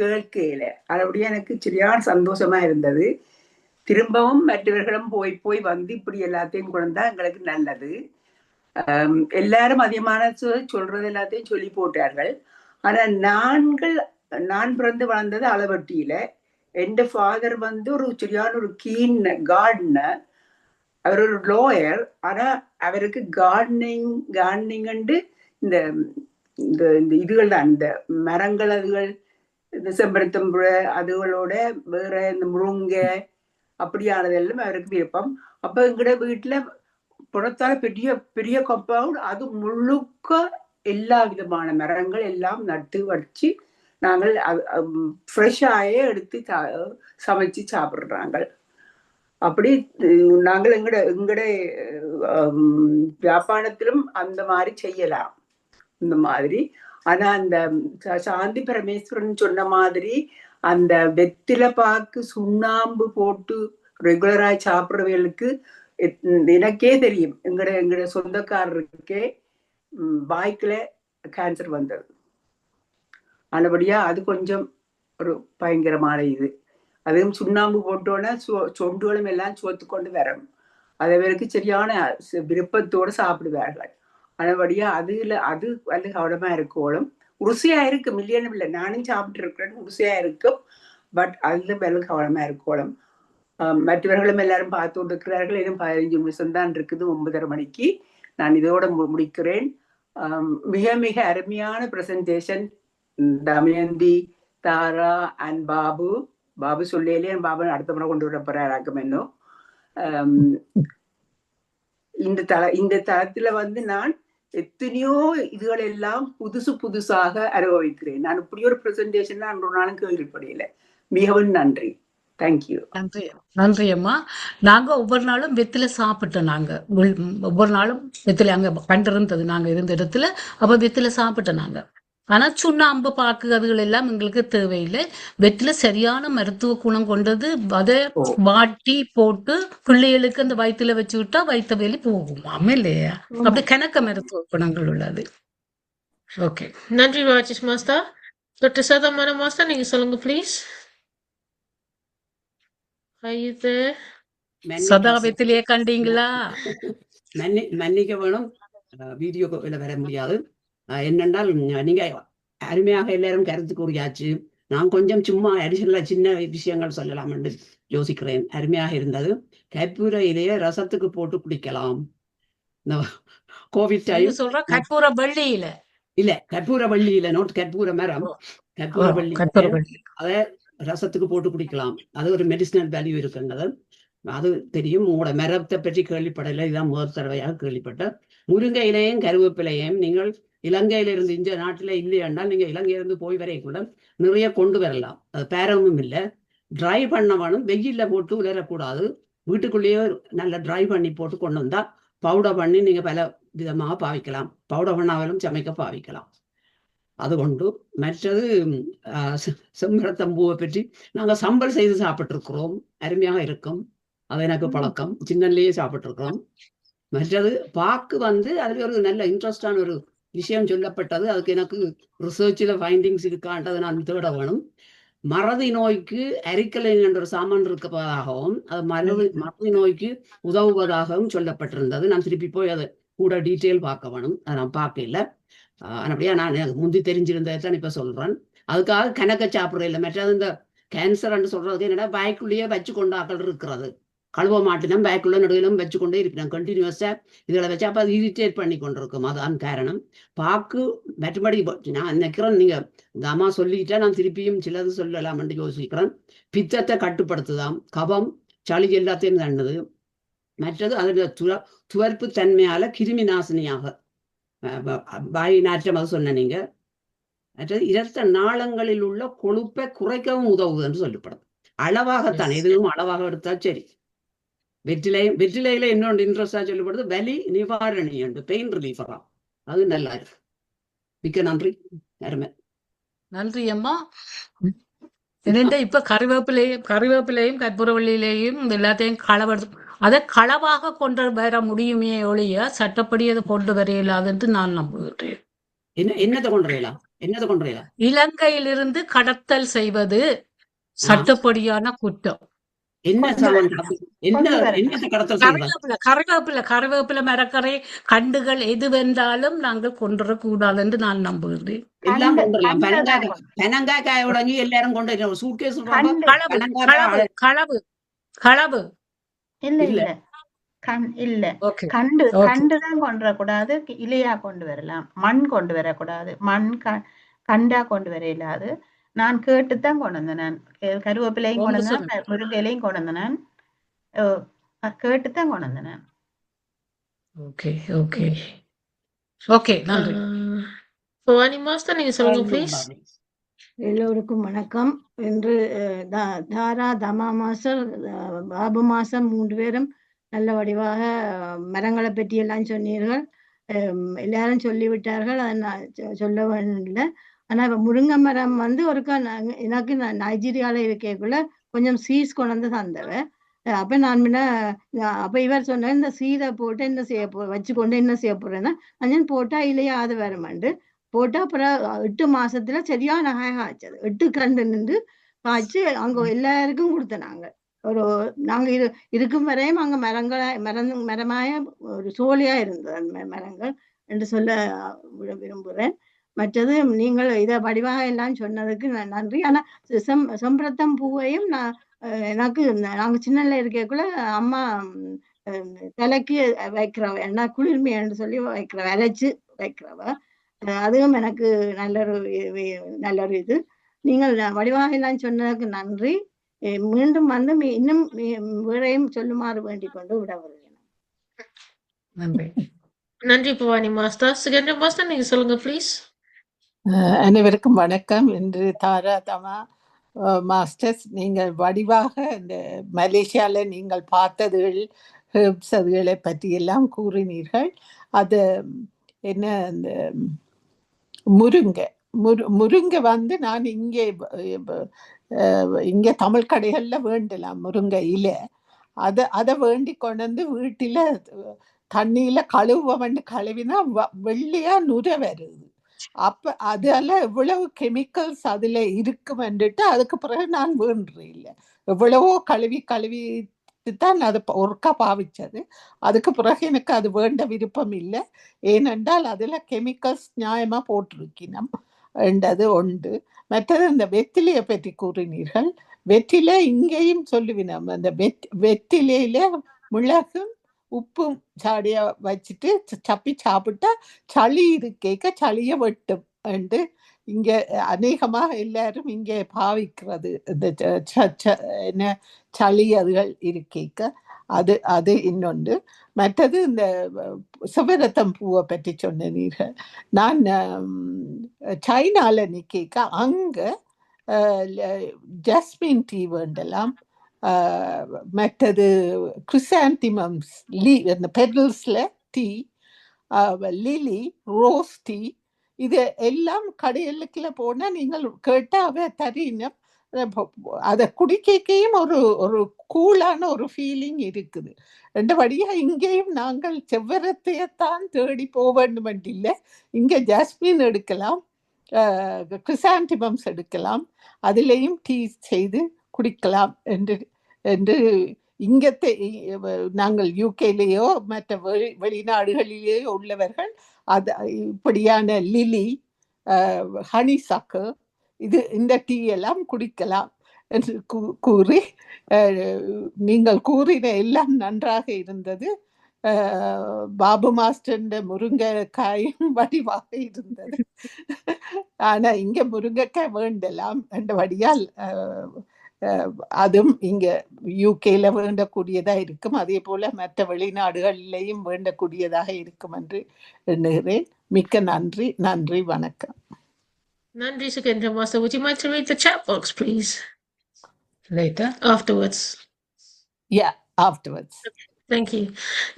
L: கேட்கல. அதுபடியே எனக்கு சரியான சந்தோஷமா இருந்தது. திரும்பவும் மற்றவர்களும் போய் போய் வந்து இப்படி எல்லாத்தையும் கொண்டா எங்களுக்கு நல்லது. எல்லாரும் அதிகமான சொல்றது எல்லாத்தையும் சொல்லி போட்டார்கள். ஆனா நான் பிறந்து வளர்ந்தது அளவட்டியில. என் ஃபாதர் வந்து ஒரு சரியான ஒரு கீன் கார்டனர். அவர் ஒரு லாயர். ஆனா அவருக்கு கார்டனிங் இந்த இந்த இதுகள் தான், இந்த மரங்கள், அதுகள், இந்த செம்பருத்தம்புழ அதுகளோட வேற இந்த முருங்கை அப்படியானதெல்லாம் அவருக்கு விருப்பம். அப்ப எங்கட வீட்டுல புறத்தால பெரிய பெரிய கம்பவுண்ட், அது முழுக்க எல்லா விதமான மரங்கள் எல்லாம் நட்டு வச்சு நாங்கள் ஃப்ரெஷ்ஷாயே எடுத்து சமைச்சு சாப்பிடுறாங்க. அப்படி நாங்கள் எங்கட வியாபாரத்திலும் அந்த மாதிரி செய்யலாம் இந்த மாதிரி. ஆனா அந்த சாந்தி பரமேஸ்வரன் சொன்ன மாதிரி அந்த வெத்தில பாக்கு சுண்ணாம்பு போட்டு ரெகுலரா சாப்பிடுறவர்களுக்கு எனக்கே தெரியும். எங்கட சொந்தக்காரருக்கே வாய்க்குல கேன்சர் வந்தது. ஆனபடியா அது கொஞ்சம் ஒரு பயங்கரமான இது. அதுவும் சுண்ணாம்பு போட்டோன்னா சொண்டுகளும் எல்லாம் சோத்து கொண்டு வரும். அதவருக்கு சரியான விருப்பத்தோடு சாப்பிடுவார்கள். ஆனபடியா அது வந்து கவனமா இருக்கோளும். ருசியா இருக்கு, மில்லியனும் இல்லை, நானும் சாப்பிட்டு இருக்கிறேன், ருசியா இருக்கும். பட் அதுல மேல கவனமா இருக்கோளும். மற்றவர்களும் எல்லாரும் பார்த்து கொண்டிருக்கிறார்கள். இன்னும் 15 நிமிஷம் தான் இருக்குது, 9:30 மணிக்கு. நான் இதோட முடிக்கிறேன். மிக மிக அருமையான பிரசன்டேஷன் தமயந்தி, தாரா அண்ட் பாபு சொல்லியே பாபு அடுத்த முறை கொண்டு வர போறாராக்கும். இன்னும் இந்த தளத்துல வந்து நான் எத்தனையோ இதுகள் எல்லாம் புதுசாக அனுபவிக்கிறேன். நான் இப்படி ஒரு பிரசன்டேஷன் நான் ஒரு நாளும் கேள்விப்படையில. மிகவும் நன்றி. தேங்க்யூ.
A: நன்றி அம்மா. நாங்க ஒவ்வொரு நாளும் வெத்தில சாப்பிட்டோம். நாங்க ஒவ்வொரு நாளும் வெத்தில அங்க கண்டிருந்தது நாங்க இருந்த இடத்துல. அப்ப வெத்தில சாப்பிட்டோம் நாங்க. ஆனா சுண்ணாம்பு பாக்கு அதுகள் எல்லாம் எங்களுக்கு தேவையில்லை. வெத்தில சரியான மருத்துவ குணம் கொண்டது. அதை வாட்டி போட்டு பிள்ளைகளுக்கு அந்த வயிற்றுல வச்சு விட்டா வயிற்று வெளி போகும் இல்லையா? அப்படி கணக்க மருத்துவ குணங்கள் உள்ளது. ஓகே,
B: நன்றி ராஜேஷ் மாஸ்டர். டாக்டர் சதமான மாஸ்டர், நீங்க சொல்லுங்க ப்ளீஸ்.
A: சதா வெத்திலேயே கண்டீங்களா?
M: மன்னிக்க வேணும், வீடியோ வர முடியாது. என்னென்றால் நீங்க அருமையாக எல்லாரும் கருத்து கூறியாச்சு. நான் கொஞ்சம் சும்மா அடிஷனலா சின்ன விஷயங்கள் சொல்லலாம் என்று யோசிக்கிறேன். அருமையாக இருந்தது. கற்பூர இலைய ரசத்துக்கு போட்டு குடிக்கலாம். கோவிட் டைம்
A: சொல்ற கற்பூர வள்ளியில
M: இல்ல, கற்பூர வள்ளியில, நோட் கற்பூர மரம், கற்பூர வள்ளி அதை ரசத்துக்கு போட்டு குடிக்கலாம். அது ஒரு மெடிசினல் வேல்யூ இருக்குங்கிறது அது தெரியும். உங்களோட மரத்தை பற்றி கேள்விப்படலை, இதுதான் முதல் தடவையாக கேள்விப்பட்ட. முருங்கை இலையும் கருவேப்பிலையும் நீங்கள் இலங்கையிலிருந்து இந்த நாட்டில் இல்லையாண்டால் நீங்க இலங்கையிலிருந்து போய் வரைக்குள்ள நிறைய கொண்டு வரலாம். அது பேரமும் இல்லை, ட்ரை பண்ண வேணும். வெயில்ல போட்டு உலரக்கூடாது. வீட்டுக்குள்ளேயே நல்ல ட்ரை பண்ணி போட்டு கொண்டு வந்தா பவுடர் பண்ணி நீங்க பல விதமாக பாவிக்கலாம். பவுடர் பண்ணாலும் சமைக்க பாவிக்கலாம். அது கொண்டு மற்றது செம்பருத்தம்பூவை பற்றி நாங்கள் சம்பல் செய்து சாப்பிட்டுருக்கிறோம். அருமையாக இருக்கும். அது எனக்கு பழக்கம், சின்னன்லேயே சாப்பிட்டுருக்கிறோம். மற்றது பாக்கு வந்து அதுல ஒரு நல்ல இன்ட்ரெஸ்டான ஒரு விஷயம் சொல்லப்பட்டது. அதுக்கு எனக்கு ரிசர்ச்சில் ஃபைண்டிங்ஸ் இருக்கான்றதை நான் தேட வேணும். மறதி நோய்க்கு அரிக்கலைன் என்ற ஒரு சாமான் இருப்பதாகவும் அது மறதி நோய்க்கு உதவுவதாகவும் சொல்லப்பட்டிருந்தது. நான் திருப்பி போய் அதை கூட டீட்டெயில் பார்க்க வேணும். அதை நான் பார்க்கல. அப்படியா நான் முந்தி தெரிஞ்சிருந்ததை தான் இப்ப சொல்றேன். அதுக்காக கணக்க சாப்பிட்றது இல்லை. மற்றது இந்த கேன்சர்ன்னு சொல்றது என்னடா வாய்க்குள்ளேயே வச்சு கொண்டாக்கள் இருக்கிறது. கழுவ மாட்டினம் பேக்குள்ள நடுவிலும் வச்சு கொண்டே இருக்கிறேன் கண்டினியூஸா. இதில் வச்சு அப்போ அது இரிட்டேட் பண்ணி கொண்டிருக்கும். அதுதான் காரணம். பாக்கு மற்றபடி நான் நினைக்கிறேன், நீங்க இந்த அம்மா சொல்லிக்கிட்டா நான் திருப்பியும் சிலது சொல்லலாம் என்று யோசிக்கிறேன். பித்தத்தை கட்டுப்படுத்துதான், கபம் சளி எல்லாத்தையும் தண்டது. மற்றது அதோட துவர்ப்பு தன்மையால கிருமி நாசினியாக வாய் நாற்றம் அது சொன்ன நீங்க. மற்றது இரத்த நாளங்களில் உள்ள கொழுப்பை குறைக்கவும் உதவுது என்று சொல்லப்படும். அளவாகத்தான், எதுவும் அளவாக எடுத்தால் சரி. வெற்றிலையில இன்னொன்று இன்ட்ரெஸ்டா சொல்லப்படுது வலி நிவாரணி உண்டு, பெயின் ரிலீஃபரா, அது நல்லா இருக்கு. மிக்க நன்றி. அருமை.
A: நன்றி அம்மா. என்னென்ன இப்ப கறிவேப்பிலையும் கற்பூரவள்ளியிலையும் எல்லாத்தையும் அதை களவாக கொண்டு வர முடியுமே ஒழிய சட்டப்படி அதை கொண்டு வர இயலாது நான் நம்புகிறேன்.
M: என்னத்தை கொண்டுறீங்களா?
A: இலங்கையிலிருந்து கடத்தல் செய்வது சட்டப்படியான குற்றம். கறிவேப்பிலை மரக்கரை கண்டுகள் எது வென்றாலும் நாங்கள் கொண்டுறக்கூடாது என்று நான் நம்புகிறேன்.
M: எல்லாம் கொண்டுடலாம். பனங்காய் உடஞ்சி எல்லாரும் கொண்டு சூட்கேஸ்
A: களவு
E: இல்ல கண்டுதான் கொண்டு கூடாது, இலையா கொண்டு வரலாம். மண் கொண்டு வரக்கூடாது, மண் கண்டா கொண்டு வர இல்லாது. நான் கேட்டுத்தான் கொண்டு வந்தேன். நான் கருவேப்பிலையும் கொண்டு வந்தேன், முருங்கையிலையும் கொண்டு வந்தேன், கேட்டுத்தான் கொண்டு வந்தேன்.
I: எல்லோருக்கும் வணக்கம். இன்று தாரா, தமா மாஸ்டர், பாபு மாஸ்டர் 3 பேரும் நல்ல வடிவாக மரங்களை பற்றி எல்லாம் சொன்னீர்கள். எல்லாரும் சொல்லிவிட்டார்கள், அதை நான் சொல்ல வேண்டிய. ஆனா முருங்கை மரம் ஒருக்கா எனக்கு நைஜீரியால இருக்கக்குள்ள கொஞ்சம் சீஸ் கொண்டு வந்து தந்தவ. அப்ப நான் அப்ப இவர் சொன்ன இந்த சீரை போட்டு என்ன செய்ய வச்சு கொண்டு என்ன செய்ய போறேன்னா, அஞ்சன் போட்டா இலையாது வரமாண்டு போட்டா. அப்புறம் 8 மாசத்துல சரியான காய்ச்சது. 8 கண்டு நின்று காய்ச்சி அங்க எல்லாருக்கும் கொடுத்தனாங்க. நாங்க இருக்கும் வரையும் அங்க மரமாய ஒரு சோழியா இருந்தது அந்த மரங்கள் என்று சொல்ல விரும்புகிறேன். மற்றது நீங்கள் இதை வடிவாக எல்லாம் சொன்னதுக்கு நன்றி. ஆனா செம்பரத்தம் பூவையும் எனக்கு நாங்க சின்னல இருக்கக்குள்ள அம்மா தலைக்கு வைக்கிறவ, என்ன குளிர்மைன்னு சொல்லி வைக்கிறவ, அரைச்சு வைக்கிறவ. அதுவும் எனக்கு நல்ல ஒரு இது. நீங்கள் வடிவாக எல்லாம் சொன்னதுக்கு நன்றி. மீண்டும் இன்னும் வேறையும் சொல்லுமாறு வேண்டிக் கொண்டு விட வருகிறேன்.
B: நன்றி பவானி மாஸ்டர். சுகேந்திர மாஸ்டர், நீங்க சொல்லுங்க ப்ளீஸ்.
N: அனைவருக்கும் வணக்கம். இன்று தாரா, தமா மாஸ்டர்ஸ், நீங்கள் வடிவாக இந்த மலேசியால நீங்கள் பார்த்ததுகள் ஹெர்ப்ஸ் அதுகளை பற்றி எல்லாம் கூறினீர்கள். அது என்ன, இந்த முருங்கை நான் இங்கே தமிழ் கடைகளில் வேண்டலாம் முருங்கை இலை. அதை வேண்டி கொண்டு வந்து வீட்டில் தண்ணியில் கழுவினா வெள்ளையா நுரை வருது. அப்ப அதெல்லாம் எவ்வளவு கெமிக்கல்ஸ் அதுல இருக்குமென்றுட்டு அதுக்கு பிறகு நான் வேண்டுறேன் இல்லை. எவ்வளவோ கழுவி தான் அதை ஒருக்கா பாவிச்சது. அதுக்கு பிறகு எனக்கு அது வேண்ட விருப்பம் இல்லை. ஏனென்றால் அதுல கெமிக்கல்ஸ் நியாயமா போட்டிருக்கணும் என்றது உண்டு. மற்றது இந்த வெற்றிலையை பற்றி கூறினீர்கள். வெற்றிலை இங்கேயும் சொல்லுவினோம். அந்த வெற்றிலையில மிளகும் உப்பும் சாடியா வச்சுட்டு சப்பி சாப்பிட்டா சளி இருக்கேக்க சளிய வெட்டும் என்று இங்க அநேகமாக எல்லாரும் இங்கே பாவிக்கிறது. இந்த என்ன சளி அதுகள் இருக்கேக்க அது இன்னொன்று. மற்றது இந்த சிவரத்தம் பூவை பற்றி சொன்னீர்கள். நான் சைனால நிற்க அங்க ஜாஸ்மின் டீ வேண்டலாம். மற்றது கிறிசாந்திமம்ஸ் அந்த பெடல்ஸ்ல டீ, லிலி, ரோஸ் டீ, இது எல்லாம் கடைகளுக்குள்ள போனா நீங்கள் கேட்டா அவ தரீனம். அதை குடிக்கையும் ஒரு கூலான ஒரு ஃபீலிங் இருக்குது. ரெண்டுபடியா இங்கேயும் நாங்கள் செவ்வரத்தையத்தான் தேடி போக வேண்டும் இல்லை. இங்க ஜாஸ்மின் எடுக்கலாம், கிறிசாந்திமம்ஸ் எடுக்கலாம், அதுலேயும் டீ செய்து குடிக்கலாம் என்று இங்கத்தை நாங்கள் யூகேலேயோ மற்ற வெளிநாடுகளிலேயோ உள்ளவர்கள் அது இப்படியான லிலி, ஹனிசக்கு, இந்த டீ எல்லாம் குடிக்கலாம் என்று கூறி நீங்கள் கூறின எல்லாம் நன்றாக இருந்தது. பாபு மாஸ்டர் முருங்கைக்காயும் வடிவாக இருந்தது. ஆனா இங்க முருங்கைக்காய் வேண்டலாம் என்றபடியால் அதுவும் இங்க யூகேல வேண்டக்கூடியதா இருக்கும். அதே போல மற்ற வெளிநாடுகளிலேயும் வேண்டக்கூடியதாக இருக்கும் என்று எண்ணுகிறேன். மிக்க நன்றி, வணக்கம்.
B: Nandri Sukendra Master, would you mind to read the chat box, please?
A: Later?
B: Afterwards.
N: Yeah. afterwards.
B: Thank you.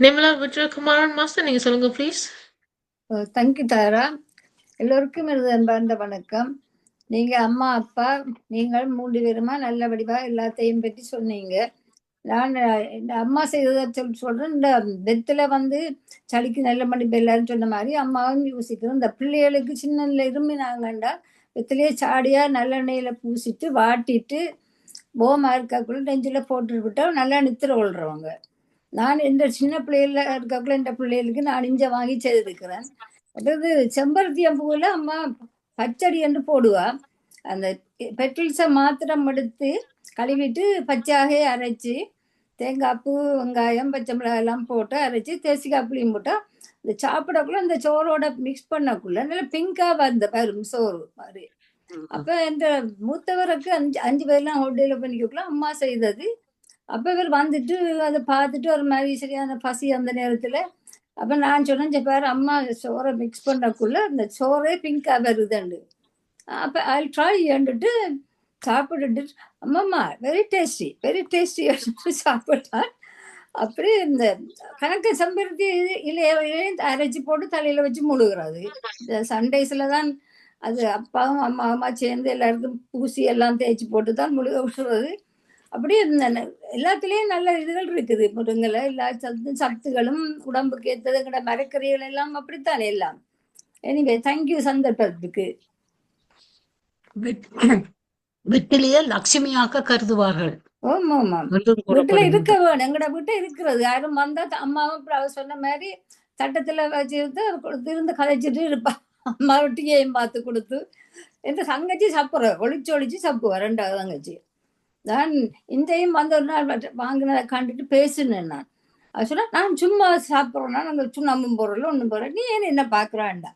B: Nirmala Vijaykumaran Master, நீங்க சொல்லுங்க please.
O: தேங்க்யூ தாரா. எல்லோருக்கும் எனது அன்பார்ந்த வணக்கம். நீங்க அம்மா அப்பா நீங்கள் 3 பேருமா நல்ல வடிவா எல்லாத்தையும் பற்றி சொன்னீங்க. நான் இந்த அம்மா செய்ததை சொல்றேன். இந்த வெத்தில வந்து சளிக்கு நல்ல மடிப்பு எல்லாரும் சொன்ன மாதிரி அம்மாவும் யோசிக்கிறோம். இந்த பிள்ளைகளுக்கு சின்னல இரும்பினாங்கண்டா வெத்திலேயே சாடியா நல்லெண்ணெயில பூசிட்டு வாட்டிட்டு போமா இருக்காக்குள்ள நெஞ்சில் போட்டு விட்டா நல்லா நித்திர கொள்றவங்க. நான் இந்த சின்ன பிள்ளைகள இருக்காக்குள்ள இந்த பிள்ளைகளுக்கு நான் இஞ்ச வாங்கி செய்திருக்கிறேன். அதாவது செம்பருத்தியம் பூவில் அம்மா பச்சடி என்று போடுவா. அந்த பெட்ரோல்ஸை மாத்திரம் எடுத்து கழுவிட்டு பச்சையாக அரைச்சி தேங்காய் பூ வெங்காயம் பச்சை மிளகாய் எல்லாம் போட்டு அரைச்சி தேசிக்காய் புளியும் போட்டால் இந்த சாப்பிடக்குள்ள இந்த சோறோட மிக்ஸ் பண்ணக்குள்ள நல்லா பிங்காக வந்த வரும் சோறு மாதிரி. அப்போ இந்த மூத்தவருக்கு 5 பேர்லாம் ஹோட்டலில் பண்ணிக்கக்குள்ள அம்மா செய்தது. அப்போ இவர் வந்துட்டு அதை பார்த்துட்டு ஒரு மாதிரி சரியான பசி அந்த நேரத்தில். அப்போ நான் சொன்னேன் பாரு அம்மா சோறை மிக்ஸ் பண்ணக்குள்ள அந்த சோறே பிங்காக வருதுண்டு. அப்போ ஐ ட்ரை ஏண்டுட்டு சாப்பிட்டுட்டு அம்மாம்மா வெரி டேஸ்டி சாப்பிட்டான். அப்படி இந்த கணக்கு செம்பருத்தி இலையும் அரைச்சி போட்டு தலையில் வச்சு முழுகிறது. இந்த சண்டேஸில் தான் அது அப்பாவும் அம்மாவுமா சேர்ந்து எல்லாருக்கும் பூசி எல்லாம் தேய்ச்சி போட்டு தான் முழுக விடுறது. அப்படியே எல்லாத்துலேயும் நல்ல இதுகள் இருக்குது. முருங்கலை எல்லா சத்துகளும் உடம்புக்கு ஏற்றதுங்கிற மரக்கறிகள் எல்லாம் அப்படித்தானே எல்லாம். எனிவே தேங்க்யூ சந்தர்ப்பத்துக்கு.
A: வீட்டிலேயே லட்சுமியாக கருதுவார்கள்.
O: ஆமா ஆமா வீட்டுல இருக்க வேணும். எங்கட வீட்டை இருக்கிறது யாரும் வந்தா அம்மாவும் சொன்ன மாதிரி தட்டத்துல வச்சுட்டு இருந்து கதைச்சிட்டு இருப்பா. அம்மா டீயையும் பார்த்து கொடுத்து எந்த தங்கச்சி சாப்பிட்ற ஒளிச்சு சாப்பிடுவா. 2வது தங்கச்சி நான் இந்தையும் வந்த ஒரு நாள் வாங்கினதை கண்டுட்டு பேசினேன். நான் அது சொன்னா நான் சும்மா சாப்பிட்றேன்னா நாங்கள் சுண்ணாம்பும் போடுறோம் ஒன்றும் போடுறேன், நீ ஏன்னு என்ன பார்க்குறான்டா.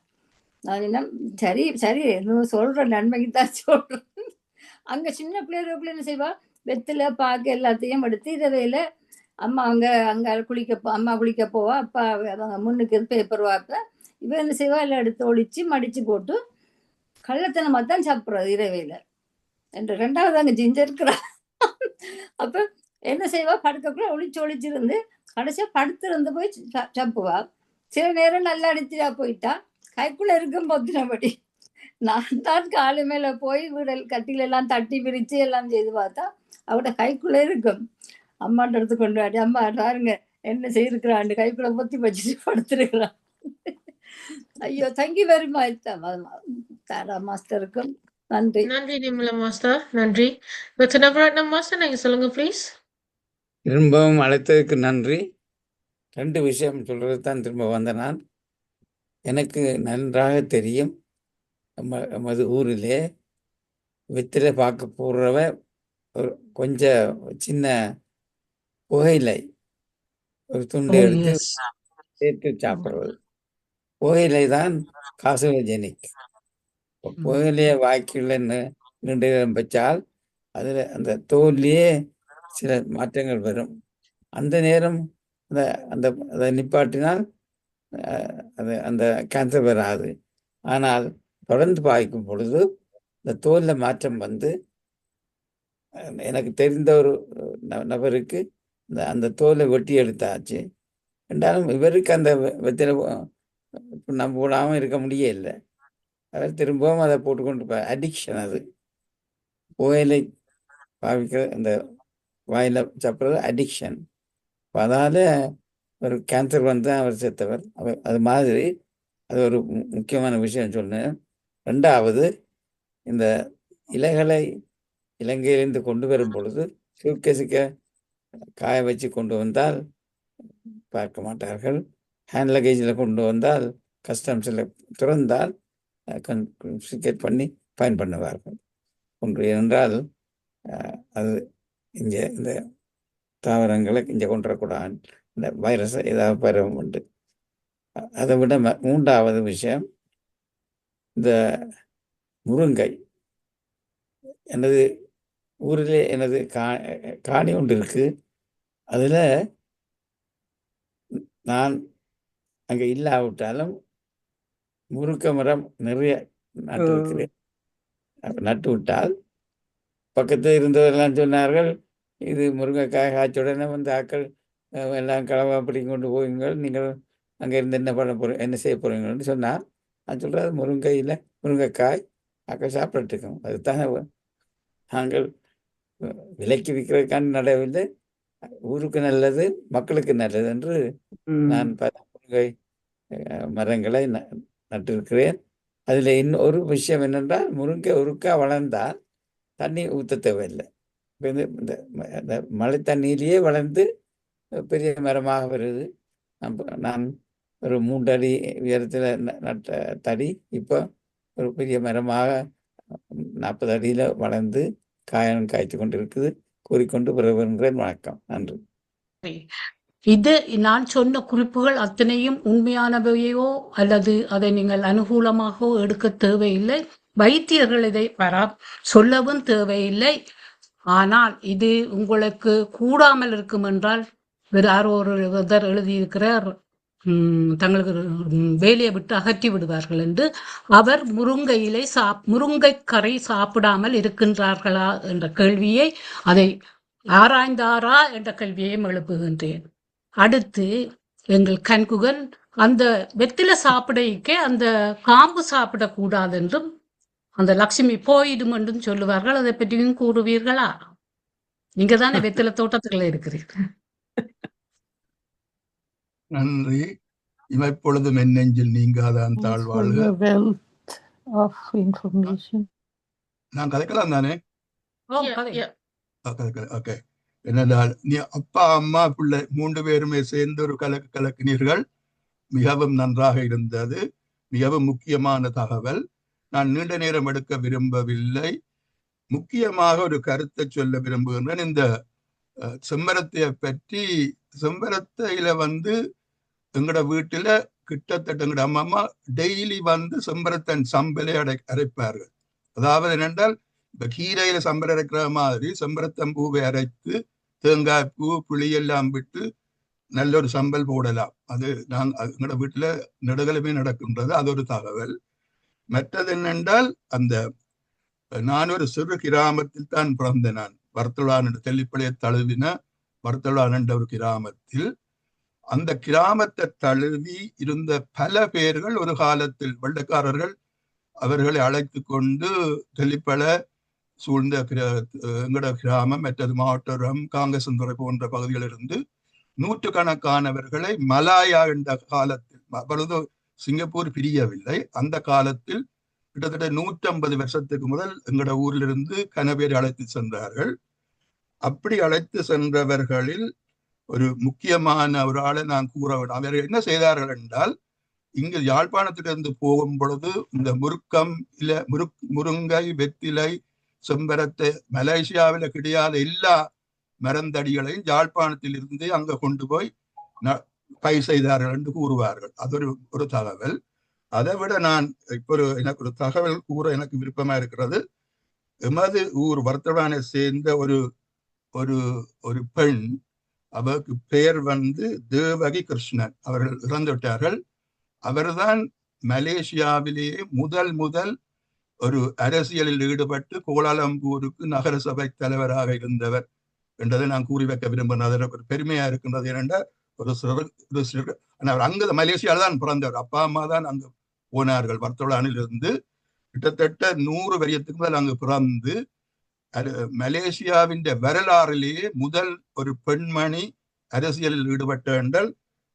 O: நான் என்ன சரி இன்னும் சொல்கிறேன், நன்மைக்கு தான் சொல்கிறேன். அங்கே சின்ன பிள்ளைகளுக்குள்ள என்ன செய்வா, வெத்தில பாக்கு எல்லாத்தையும் எடுத்து இரவையில் அம்மா அங்கே அம்மா குளிக்க போவா. அப்பா அவங்க முன்னுக்கு பேப்பர் வாப்ப இவ என்ன செய்வா எல்லாம் எடுத்து ஒழிச்சு மடித்து போட்டு கள்ளத்தனமாக தான் சாப்பிட்றது இரவையில் என்று 2வது அங்கே செஞ்சிருக்கிறா. அப்போ என்ன செய்வா படுக்கக்குள்ள ஒழிச்சிருந்து கடைசியாக படுத்திருந்து போய் சாப்பிடுவா. சில நேரம் நல்லா அடிச்சுட்டா போயிட்டா கைக்குள்ளே இருக்கும் பொத்தினபடி. நான் தான் காலு மேலே போய் வீடல் கட்டிலெல்லாம் தட்டி பிரித்து எல்லாம் செய்து பார்த்தா அவட கைக்குள்ளே இருக்கும். அம்மாட்ட எடுத்து கொண்டு வாடி, அம்மா பாருங்க என்ன செய்திருக்கிறான், கைக்குள்ளே பொத்தி வச்சுட்டு படுத்திருக்கிறான். ஐயோ தேங்க்யூ வெரி மச் தாரா மாஸ்டருக்கும் நன்றி.
B: நன்றி நிர்மலா மாஸ்டர், நன்றி. ரத்னபரத்னம் மாஸ்டர், நீங்க சொல்லுங்க ப்ளீஸ்.
F: திரும்பவும் அழைத்ததுக்கு நன்றி. 2 விஷயம் சொல்றது தான் திரும்ப வந்த நான். எனக்கு நன்றாக தெரியும் நமது ஊரிலே வெத்தில பார்க்க போடுறவ ஒரு கொஞ்சம் சின்ன புகையிலை ஒரு துண்டு எடுத்து சேர்த்து சாப்பிட்றது. புகையிலை தான் கார்சினோஜெனிக். புகையிலைய வாய்க்குள்ள நீண்ட நேரம் வச்சால் அதில் அந்த தோல்லையே சில மாற்றங்கள் வரும். அந்த நேரம் அந்த அதை நிப்பாட்டினால் அந்த கேன்சர் வராது. ஆனால் தொடர்ந்து பாய்க்கும் பொழுது இந்த தோலில் மாற்றம் வந்து எனக்கு தெரிந்த ஒரு நபருக்கு அந்த தோலை வெட்டி எடுத்தாச்சு. என்றாலும் இவருக்கு அந்த வெத்தில நம்ம போடாமல் இருக்க முடியலை. அவர் திரும்பவும் அதை போட்டுக்கொண்டு அடிக்ஷன். அது புகையிலை பாவிக்கிற அந்த வாயில் சாப்பிட்றது அடிக்ஷன். அதால் ஒரு கேன்சர் வந்து அவர் செத்தவர். அது மாதிரி அது ஒரு முக்கியமான விஷயம் சொன்னேன். 2வது இந்த இலைகளை இலங்கையிலிருந்து கொண்டு வரும் பொழுது சூட்கேஸுக்கு காய வச்சு கொண்டு வந்தால் பார்க்க மாட்டார்கள். ஹேண்ட் லக்கேஜில் கொண்டு வந்தால் கஸ்டம்ஸில் திறந்தால் கன்ஃபிஸ்கேட் பண்ணி ஃபைன் பண்ணுவார்கள். ஒன்று என்றால் அது இங்கே இந்த தாவரங்களை இங்கே கொண்டு வரக்கூடாது, இந்த வைரஸை ஏதாவது பரவும் உண்டு. அதை விட 3வது விஷயம் இந்த முருங்கை. எனது ஊரிலே எனது காணி ஒன்று இருக்கு. அதில் நான் அங்கே இல்லாவிட்டாலும் முருங்கை மரம் நிறைய நட்டு இருக்கிறேன். நட்டு விட்டால் பக்கத்தில் இருந்தவரெல்லாம் சொன்னார்கள், இது முருங்கைக்காய் காய்ச்ச உடனே வந்து ஆக்கள் எல்லாம் களவா பிடிங்கி கொண்டு போவீங்கள், நீங்கள் அங்கே இருந்து என்ன பண்ண என்ன செய்ய போறீங்கன்னு சொன்னால், நான் சொல்கிறது முருங்கைக்காய் ஆக்கள் சாப்பிட்டுருக்கோம். அதுதான் நாங்கள் விலைக்கு விற்கிறதுக்கான நடவில்லை, ஊருக்கு நல்லது, மக்களுக்கு நல்லது என்று நான் பல முருங்கை மரங்களை நட்டிருக்கிறேன். அதில் இன்னொரு விஷயம் என்னென்றால், முருங்கை ஒருக்கா வளர்ந்தால் தண்ணி ஊற்ற தேவையில்லை. இந்த மழை தண்ணியிலேயே வளர்ந்து பெரிய மரமாக வருது. நான் ஒரு 3 அடி உயரத்தில் நட்ட தடி இப்போ ஒரு பெரிய மரமாக 40 அடியில் வளர்ந்து காய்ச்சி கொண்டு இருக்குது. கூறிக்கொண்டு வருகின்றேன். வணக்கம், நன்றி.
A: இது நான் சொன்ன குறிப்புகள் அத்தனையும் உண்மையானவையோ அல்லது அதை நீங்கள் அனுகூலமாகவோ எடுக்க தேவையில்லை. வைத்தியர்கள் இதை சொல்லவும் தேவையில்லை. ஆனால் இது உங்களுக்கு கூடாமல் இருக்கும் என்றால் வேறு யாரோ ஒருவர் எழுதியிருக்கிறார், தங்களுக்கு வேலையை விட்டு அகற்றி விடுவார்கள் என்று. அவர் முருங்கைக்கரை சாப்பிடாமல் இருக்கின்றார்களா என்ற கேள்வியை, அதை ஆராய்ந்தாரா என்ற கேள்வியையும் எழுப்புகின்றேன். அடுத்து எங்கள் கண்குகன் அந்த வெத்தில சாப்பிடைக்கே அந்த காம்பு சாப்பிடக்கூடாது என்றும் அந்த லட்சுமி போயிடும் என்றும் சொல்லுவார்கள். அதை பற்றியும் கூறுவீர்களா? நீங்க தானே வெத்தில தோட்டத்துக்குள்ள இருக்கிறீர்கள்.
P: நன்றி. இமைப்பொழுதும் என் நெஞ்சில் நீங்காதான் தாழ்வாழ்க. நான் கதைக்கலாம் தானே? ஓகே. என்னென்றால், நீ அப்பா அம்மா பிள்ளை 3 பேருமே சேர்ந்து ஒரு கலக்கினீர்கள். மிகவும் நன்றாக இருந்தது. மிகவும் முக்கியமான தகவல். நான் நீண்ட நேரம் எடுக்க விரும்பவில்லை. முக்கியமாக ஒரு கருத்தை சொல்ல விரும்புகின்றேன். இந்த செம்பரத்தையை பற்றி. செம்பரத்தையில எங்கட வீட்டுல கிட்டத்தட்ட எங்கட அம்மா டெய்லி செம்பரத்தன் சம்பலை அரைப்பார்கள். அதாவது என்னென்றால், இப்ப கீரையில சம்பரம் அரைக்கிற மாதிரி செம்பரத்தன் பூவை அரைத்து தேங்காய் பூ புளி எல்லாம் விட்டு நல்ல ஒரு சம்பல் போடலாம். அது எங்களோட வீட்டுல நெடுகலுமே நடக்கின்றது. அது ஒரு தகவல். மற்றது என்னென்றால், நான் ஒரு சிறு கிராமத்தில் தான் பிறந்தேன். நான் வர்த்தலான் என்று தெல்லிப்பளைய தழுவின வர்த்தலான் என்ற ஒரு கிராமத்தில். அந்த கிராமத்தை தழுவி இருந்த பல பேர்கள் ஒரு காலத்தில் வெள்ளைக்காரர்கள் அவர்களை அழைத்து கொண்டு தெல்லிப்பள சூழ்ந்த எங்கட கிராமம், மற்றது மாவட்டம், காங்கேசந்துறை போன்ற பகுதிகளிலிருந்து நூற்றுக்கணக்கானவர்களை மலாயா என்ற காலத்தில், அப்பொழுது சிங்கப்பூர் பிரியவில்லை, அந்த காலத்தில் கிட்டத்தட்ட 150 வருஷத்துக்கு முதல் எங்கட ஊரிலிருந்து கனவேரி அழைத்து சென்றார்கள். அப்படி அழைத்து சென்றவர்களில் ஒரு முக்கியமான ஒரு ஆளை நான் கூற வேண்டும். அவர்கள் என்ன செய்தார்கள் என்றால், இங்கு யாழ்ப்பாணத்திலிருந்து போகும் பொழுது இந்த முருங்கை, வெத்திலை, செம்பரத்தை மலேசியாவில கிடையாத எல்லா மரந்தடிகளையும் யாழ்ப்பாணத்தில் இருந்து அங்க கொண்டு போய் பயிர் செய்தார்கள் என்று கூறுவார்கள். அது ஒரு தகவல். அதை விட நான் இப்போ எனக்கு ஒரு தகவல் கூற எனக்கு விருப்பமா இருக்கிறது. எமது ஊர் வர்த்தமானை சேர்ந்த ஒரு ஒரு ஒரு பெண், அவருக்கு பெயர் தேவகி கிருஷ்ணன். அவர்கள் இறந்துவிட்டார்கள். அவர்தான் மலேசியாவிலேயே முதல் ஒரு அரசியலில் ஈடுபட்டு கோலாலம்பூருக்கு நகர சபை தலைவராக இருந்தவர் என்றதை நான் கூறி வைக்க விரும்புகிறேன். அதற்கு ஒரு பெருமையா இருக்கின்றது. ஏனென்றால் அவர் அங்க மலேசியாவில் தான் பிறந்தவர். அப்பா அம்மா தான் அங்கு போனார்கள். வர்த்தலானில் இருந்து கிட்டத்தட்ட 100 வருஷத்துக்கு மேல் அங்கு பிறந்து மலேசியாவின் வரலாறிலேயே முதல் ஒரு பெண்மணி அரசியலில் ஈடுபட்ட என்றால்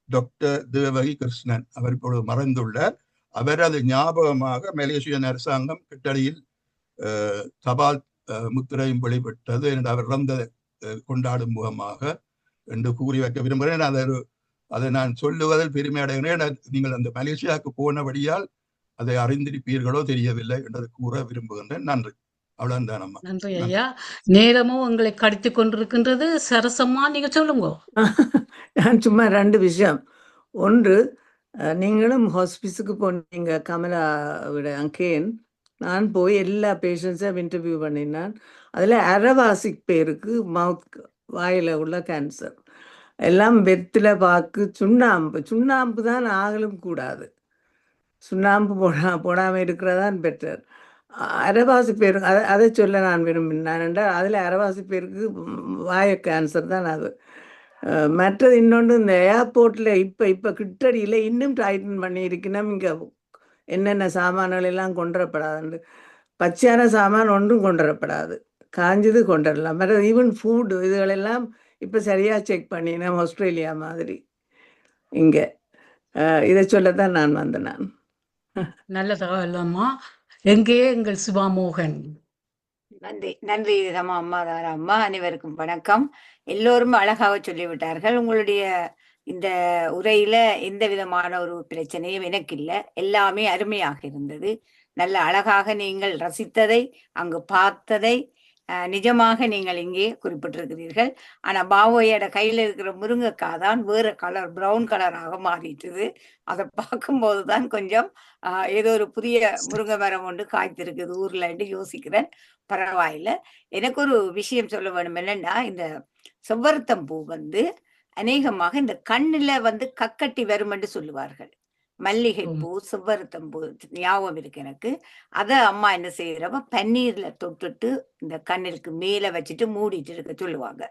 P: டாக்டர் தேவகி கிருஷ்ணன். அவர் இப்பொழுது மறைந்துள்ளார். அவரது ஞாபகமாக மலேசிய அரசாங்கம் கிட்டடியில் தபால் முத்திரையும் வெளிப்பட்டது என்று அவர் இறந்ததை கொண்டாடும் முகமாக என்று கூறி வைக்க விரும்புகிறேன். அதை நான் சொல்லுவதில் பெருமை அடைகிறேன். நீங்கள் அந்த மலேசியாவுக்கு போனபடியால் அதை அறிந்திருப்பீர்களோ தெரியவில்லை என்றதை கூற விரும்புகின்றேன். நன்றி. அவ்வளவுதான் அம்மா.
A: நன்றி ஐயா. நேரமும் உங்களை கடித்து கொண்டிருக்கின்றது. சரசம்மா, நீங்க சொல்லுங்க.
J: நான் சும்மா 2 விஷயம். ஒன்று, நீங்களும் ஹாஸ்பிஸுக்கு போனீங்க கமலாவோட அங்கேன். நான் போய் எல்லா பேஷண்ட்ஸையும் இன்டர்வியூ பண்ணினான். அதில் அரைவாசி பேருக்கு வாயில் உள்ள கேன்சர். எல்லாம் வெத்தில பாக்கு, சுண்ணாம்பு தான் ஆகலும் கூடாது. சுண்ணாம்பு போடாமல் இருக்கிறதான் பெட்டர். அரைவாசி பேருக்கு அதை சொல்ல நான் விரும்பினேன் என்றால் அதில் அரைவாசி பேருக்கு வாய கேன்சர் தான் அது. மற்றது இன்னொன்று இந்த ஏர்போர்ட்டில் இப்போ கிட்டடியில் இன்னும் டைட்டன் பண்ணி இருக்கணும். இங்கே என்னென்ன சாமான்கள் எல்லாம் கொண்டுவரப்படாது, பச்சையான சாமான் ஒன்றும் கொண்டுவரப்படாது, காஞ்சது கொண்டுடலாம். மற்ற ஈவன் ஃபுட் இதுகளெல்லாம் இப்போ சரியாக செக் பண்ணினேன் ஆஸ்திரேலியா மாதிரி. இங்கே இதை சொல்லத்தான் நான் வந்தேன்.
A: நல்ல தகவல் அம்மா. எங்கே எங்கள் சிவாமோகன்?
Q: நன்றி நன்றி ரமா அம்மா, தாரா அம்மா. அனைவருக்கும் வணக்கம். எல்லோரும் அழகாக சொல்லிவிட்டார்கள். உங்களுடைய இந்த உரையில எந்த விதமான ஒரு பிரச்சனையும் எனக்கு இல்லை. எல்லாமே அருமையாக இருந்தது. நல்ல அழகாக நீங்கள் ரசித்ததை, அங்கு பார்த்ததை நிஜமாக நீங்கள் இங்கே குறிப்பிட்டிருக்கிறீர்கள். ஆனா பாவோயோட கையில இருக்கிற முருங்கைக்காய் தான் வேற கலர், பிரவுன் கலராக மாறிட்டுது. அதை பார்க்கும்போதுதான் கொஞ்சம் ஏதோ ஒரு புதிய முருங்கை மரம் ஒன்று காய்த்திருக்குது ஊர்லன்னு யோசிக்கிறேன். பரவாயில்ல. எனக்கு ஒரு விஷயம் சொல்ல வேணும். என்னன்னா, இந்த செவ்வரத்தம் பூ அநேகமாக இந்த கண்ணுல கக்கட்டி வரும் என்று சொல்லுவார்கள். மல்லிகைப்பூ, செவ்வரத்தம் பூ ஞாபகம் இருக்கு எனக்கு. அதை அம்மா என்ன செய்யறப்ப பன்னீர்ல தொட்டுட்டு இந்த கண்ணிற்கு மேல வச்சுட்டு மூடிட்டு இருக்க சொல்லுவாங்க.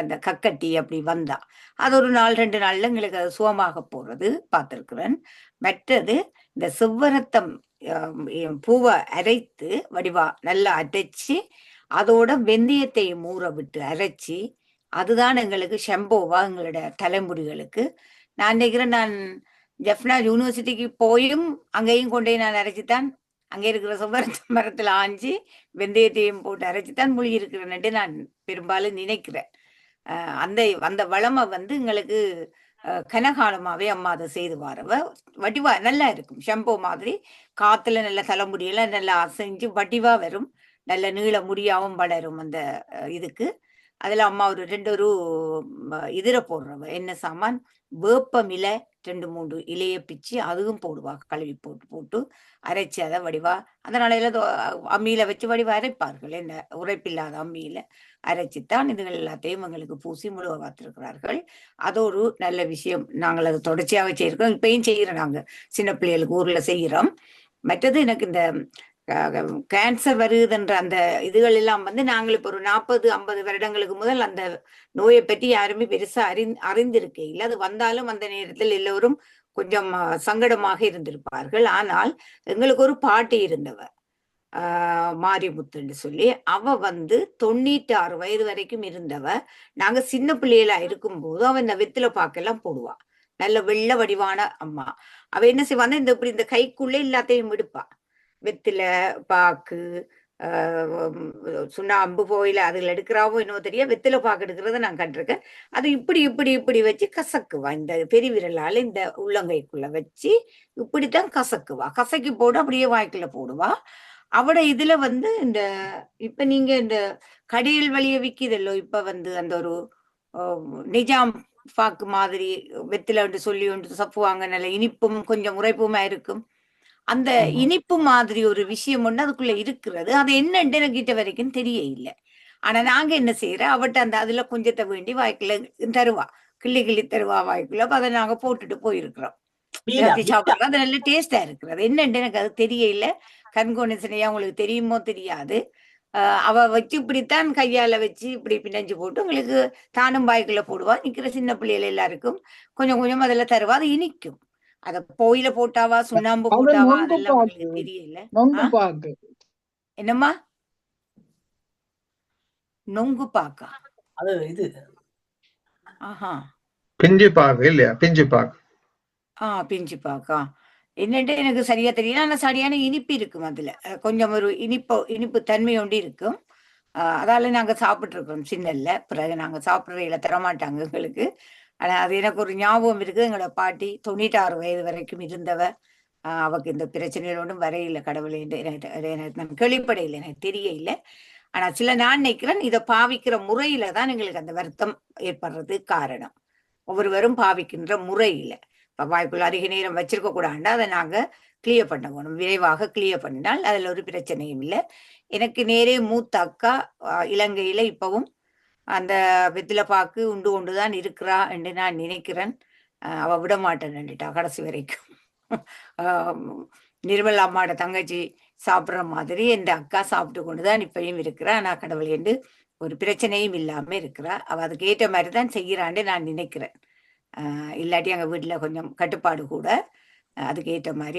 Q: அந்த கக்கட்டி அப்படி வந்தா அது ஒரு 4-2 நாள்ல எங்களுக்கு அது சுகமாக போறது பார்த்திருக்கிறேன். மற்றது இந்த செவ்வரத்தம் பூவை அரைத்து வடிவா நல்லா அரைச்சி அதோட வெந்தயத்தையும் ஊற விட்டு அரைச்சி அதுதான் எங்களுக்கு ஷெம்போவா எங்களோட தலைமுடிகளுக்கு. நான் நினைக்கிறேன், நான் ஜெஃப்னா யூனிவர்சிட்டிக்கு போயும் அங்கேயும் கொண்டே நான் அரைச்சித்தான் அங்கே இருக்கிற செவ்வரத்த மரத்துல ஆஞ்சி வெந்தயத்தையும் போட்டு அரைச்சித்தான் மொழி இருக்கிறேன்னு நான் பெரும்பாலும் நினைக்கிறேன். அந்த வளமை எங்களுக்கு கனகாலமாவே அம்மா அதை செய்து வரவ வடிவா நல்லா இருக்கும். ஷெம்போ மாதிரி காத்துல நல்ல தலைமுடியெல்லாம் நல்லா அசைஞ்சு வடிவா வரும். நல்ல நீள முடியாவும் வளரும் அந்த இதுக்கு. அதுல அம்மா ஒரு 2 இதிர போடுறவ என்ன சாமான், வேப்பம் இலை 2-3 இலையை பிச்சு அதுவும் போடுவா. கழுவி போட்டு அரைச்சி அதை வடிவா அதனால அம்மியில வச்சு வடிவா அரைப்பார்கள். என்ன உரைப்பில்லாத அம்மியில அரைச்சித்தான் இதுகள் எல்லாத்தையும் எங்களுக்கு பூசி முழுவ பார்த்திருக்கிறார்கள். அது ஒரு நல்ல விஷயம். நாங்கள் அதை தொடர்ச்சியாக செய்யிருக்கோம். இப்பயும் செய்யறோம். நாங்க சின்ன பிள்ளைகளுக்கு ஊர்ல செய்யறோம். மற்றது எனக்கு இந்த கேன்சர் வருதுன்ற அந்த இதுகள் எல்லாம் நாங்கள் இப்போ ஒரு 40-50 வருடங்களுக்கு முதல் அந்த நோயை பற்றி யாருமே பெருசா அறிந்திருக்க இல்லை. அது வந்தாலும் அந்த நேரத்தில் எல்லோரும் கொஞ்சம் சங்கடமாக இருந்திருப்பார்கள். ஆனால் எங்களுக்கு ஒரு பாட்டி இருந்தவ, மாரிமுத்துன்னு சொல்லி. அவ 96 வயது வரைக்கும் இருந்தவ. நாங்க சின்ன பிள்ளைகளா இருக்கும்போது அவ இந்த வெத்தில பாக்கெல்லாம் போடுவா. நல்ல வெள்ளை வடிவான அம்மா. அவ என்ன செய்வாங்க, இந்த கைக்குள்ளே எல்லாத்தையும் எடுப்பா. வெத்தில பாக்கு, சுண்ணாம்பு போயில அதுல எடுக்கிறாவோ என்னவோ தெரிய, வெத்தில பாக்கு எடுக்கிறத நான் கண்டிருக்கேன். அது இப்படி வச்சு கசக்குவா. இந்த பெருவிரலால இந்த உள்ளங்கைக்குள்ள வச்சு இப்படித்தான் கசக்குவா. கசக்கி போடு அப்படியே வாய்க்குள்ள போடுவா. அவட இதுல இந்த இப்ப நீங்க இந்த கடையில் வழிய விக்குதல்லோ, இப்ப அந்த ஒரு நிஜாம் பாக்கு மாதிரி வெத்தில சொல்லி ஒன்று சப்புவாங்க. நல்ல இனிப்பும் கொஞ்சம் உரைப்புமா இருக்கும். அந்த இனிப்பு மாதிரி ஒரு விஷயம் ஒண்ணு அதுக்குள்ள இருக்கிறது. அது என்னன்னு எனக்கு கிட்ட வரைக்கும் தெரிய இல்லை. ஆனா நாங்க என்ன செய்யறோம், அவட்ட அதுல கொஞ்சத்தை வேண்டி வாய்க்குள்ள தருவா, கிள்ளி தருவா வாய்க்குள்ள. அப்ப அதை நாங்க போட்டுட்டு போயிருக்கிறோம். சாப்பிடுறோம். அது நல்ல டேஸ்டா இருக்கிறது. என்னன்னு எனக்கு அது தெரியல. கண்கோணிசனையா உங்களுக்கு தெரியுமோ தெரியாது. அவ வச்சு இப்படித்தான் கையால வச்சு இப்படி பிணைஞ்சு போட்டு உங்களுக்கு தானும் வாய்க்குள்ள போடுவா. நிக்கிற சின்ன பிள்ளைகள் எல்லாருக்கும் கொஞ்சம் கொஞ்சம் அதுல தருவா. அது இனிக்கும். அத போயில போட்டாவா சுண்ணாம்பு போட்டாவா அதெல்லாம் உங்களுக்கு தெரியல. என்னம்மா நொங்கு பாக்கா?
K: அது இது
Q: ஆஹா,
D: பிஞ்சு பாக்கு இல்லையா? பிஞ்சு பாக்கு.
Q: பிஞ்சு பாக்கா என்னட்டு எனக்கு சரியா தெரியல. ஆனா சரியான இனிப்பு இருக்கும். அதுல கொஞ்சம் ஒரு இனிப்பு தன்மை ஒன்று இருக்கும். அதால நாங்க சாப்பிட்டு இருக்கோம் சின்னல்ல. பிறகு நாங்க சாப்பிடுறதுல தரமாட்டாங்க எங்களுக்கு. ஆனா அது எனக்கு ஒரு ஞாபகம் இருக்குது. எங்களோட பாட்டி 96 வயது வரைக்கும் இருந்தவ. அவக்கு இந்த பிரச்சனைகள் ஒன்றும் வரையில. கடவுளை எனக்கு நான் கேள்விப்படையில, எனக்கு தெரியல. ஆனா நான் நினைக்கிறேன் இதை பாவிக்கிற முறையில தான் எங்களுக்கு அந்த வருத்தம் ஏற்படுறது காரணம். ஒவ்வொருவரும் பாவிக்கின்ற முறையில. இப்ப வாய்க்குள்ள அதிக நேரம் வச்சிருக்க கூடாண்டா அதை நாங்க கிளியர் பண்ண போகணும். விரைவாக கிளியர் பண்ணினால் அதுல ஒரு பிரச்சனையும் இல்லை. எனக்கு நேரே மூத்த அக்கா இலங்கையில இப்பவும் அந்த வெத்தில பாக்கு உண்டு கொண்டுதான் இருக்கிறா என்று நான் நினைக்கிறேன். அவ விட மாட்டேன்னுட்டா கடைசி வரைக்கும். நிர்மலா அம்மாவோட தங்கச்சி சாப்பிட்ற மாதிரி என் அக்கா சாப்பிட்டு கொண்டுதான் இப்பயும் இருக்கிறா. நான் கடவுள் என்று ஒரு பிரச்சனையும் இல்லாம இருக்கிறா. அவ அதுக்கு ஏற்ற மாதிரி தான் செய்யறான்னு நான் நினைக்கிறேன். இல்லாட்டி எங்க வீட்டுல கொஞ்சம் கட்டுப்பாடு கூட. அதுக்கு ஏற்ற மாதிரி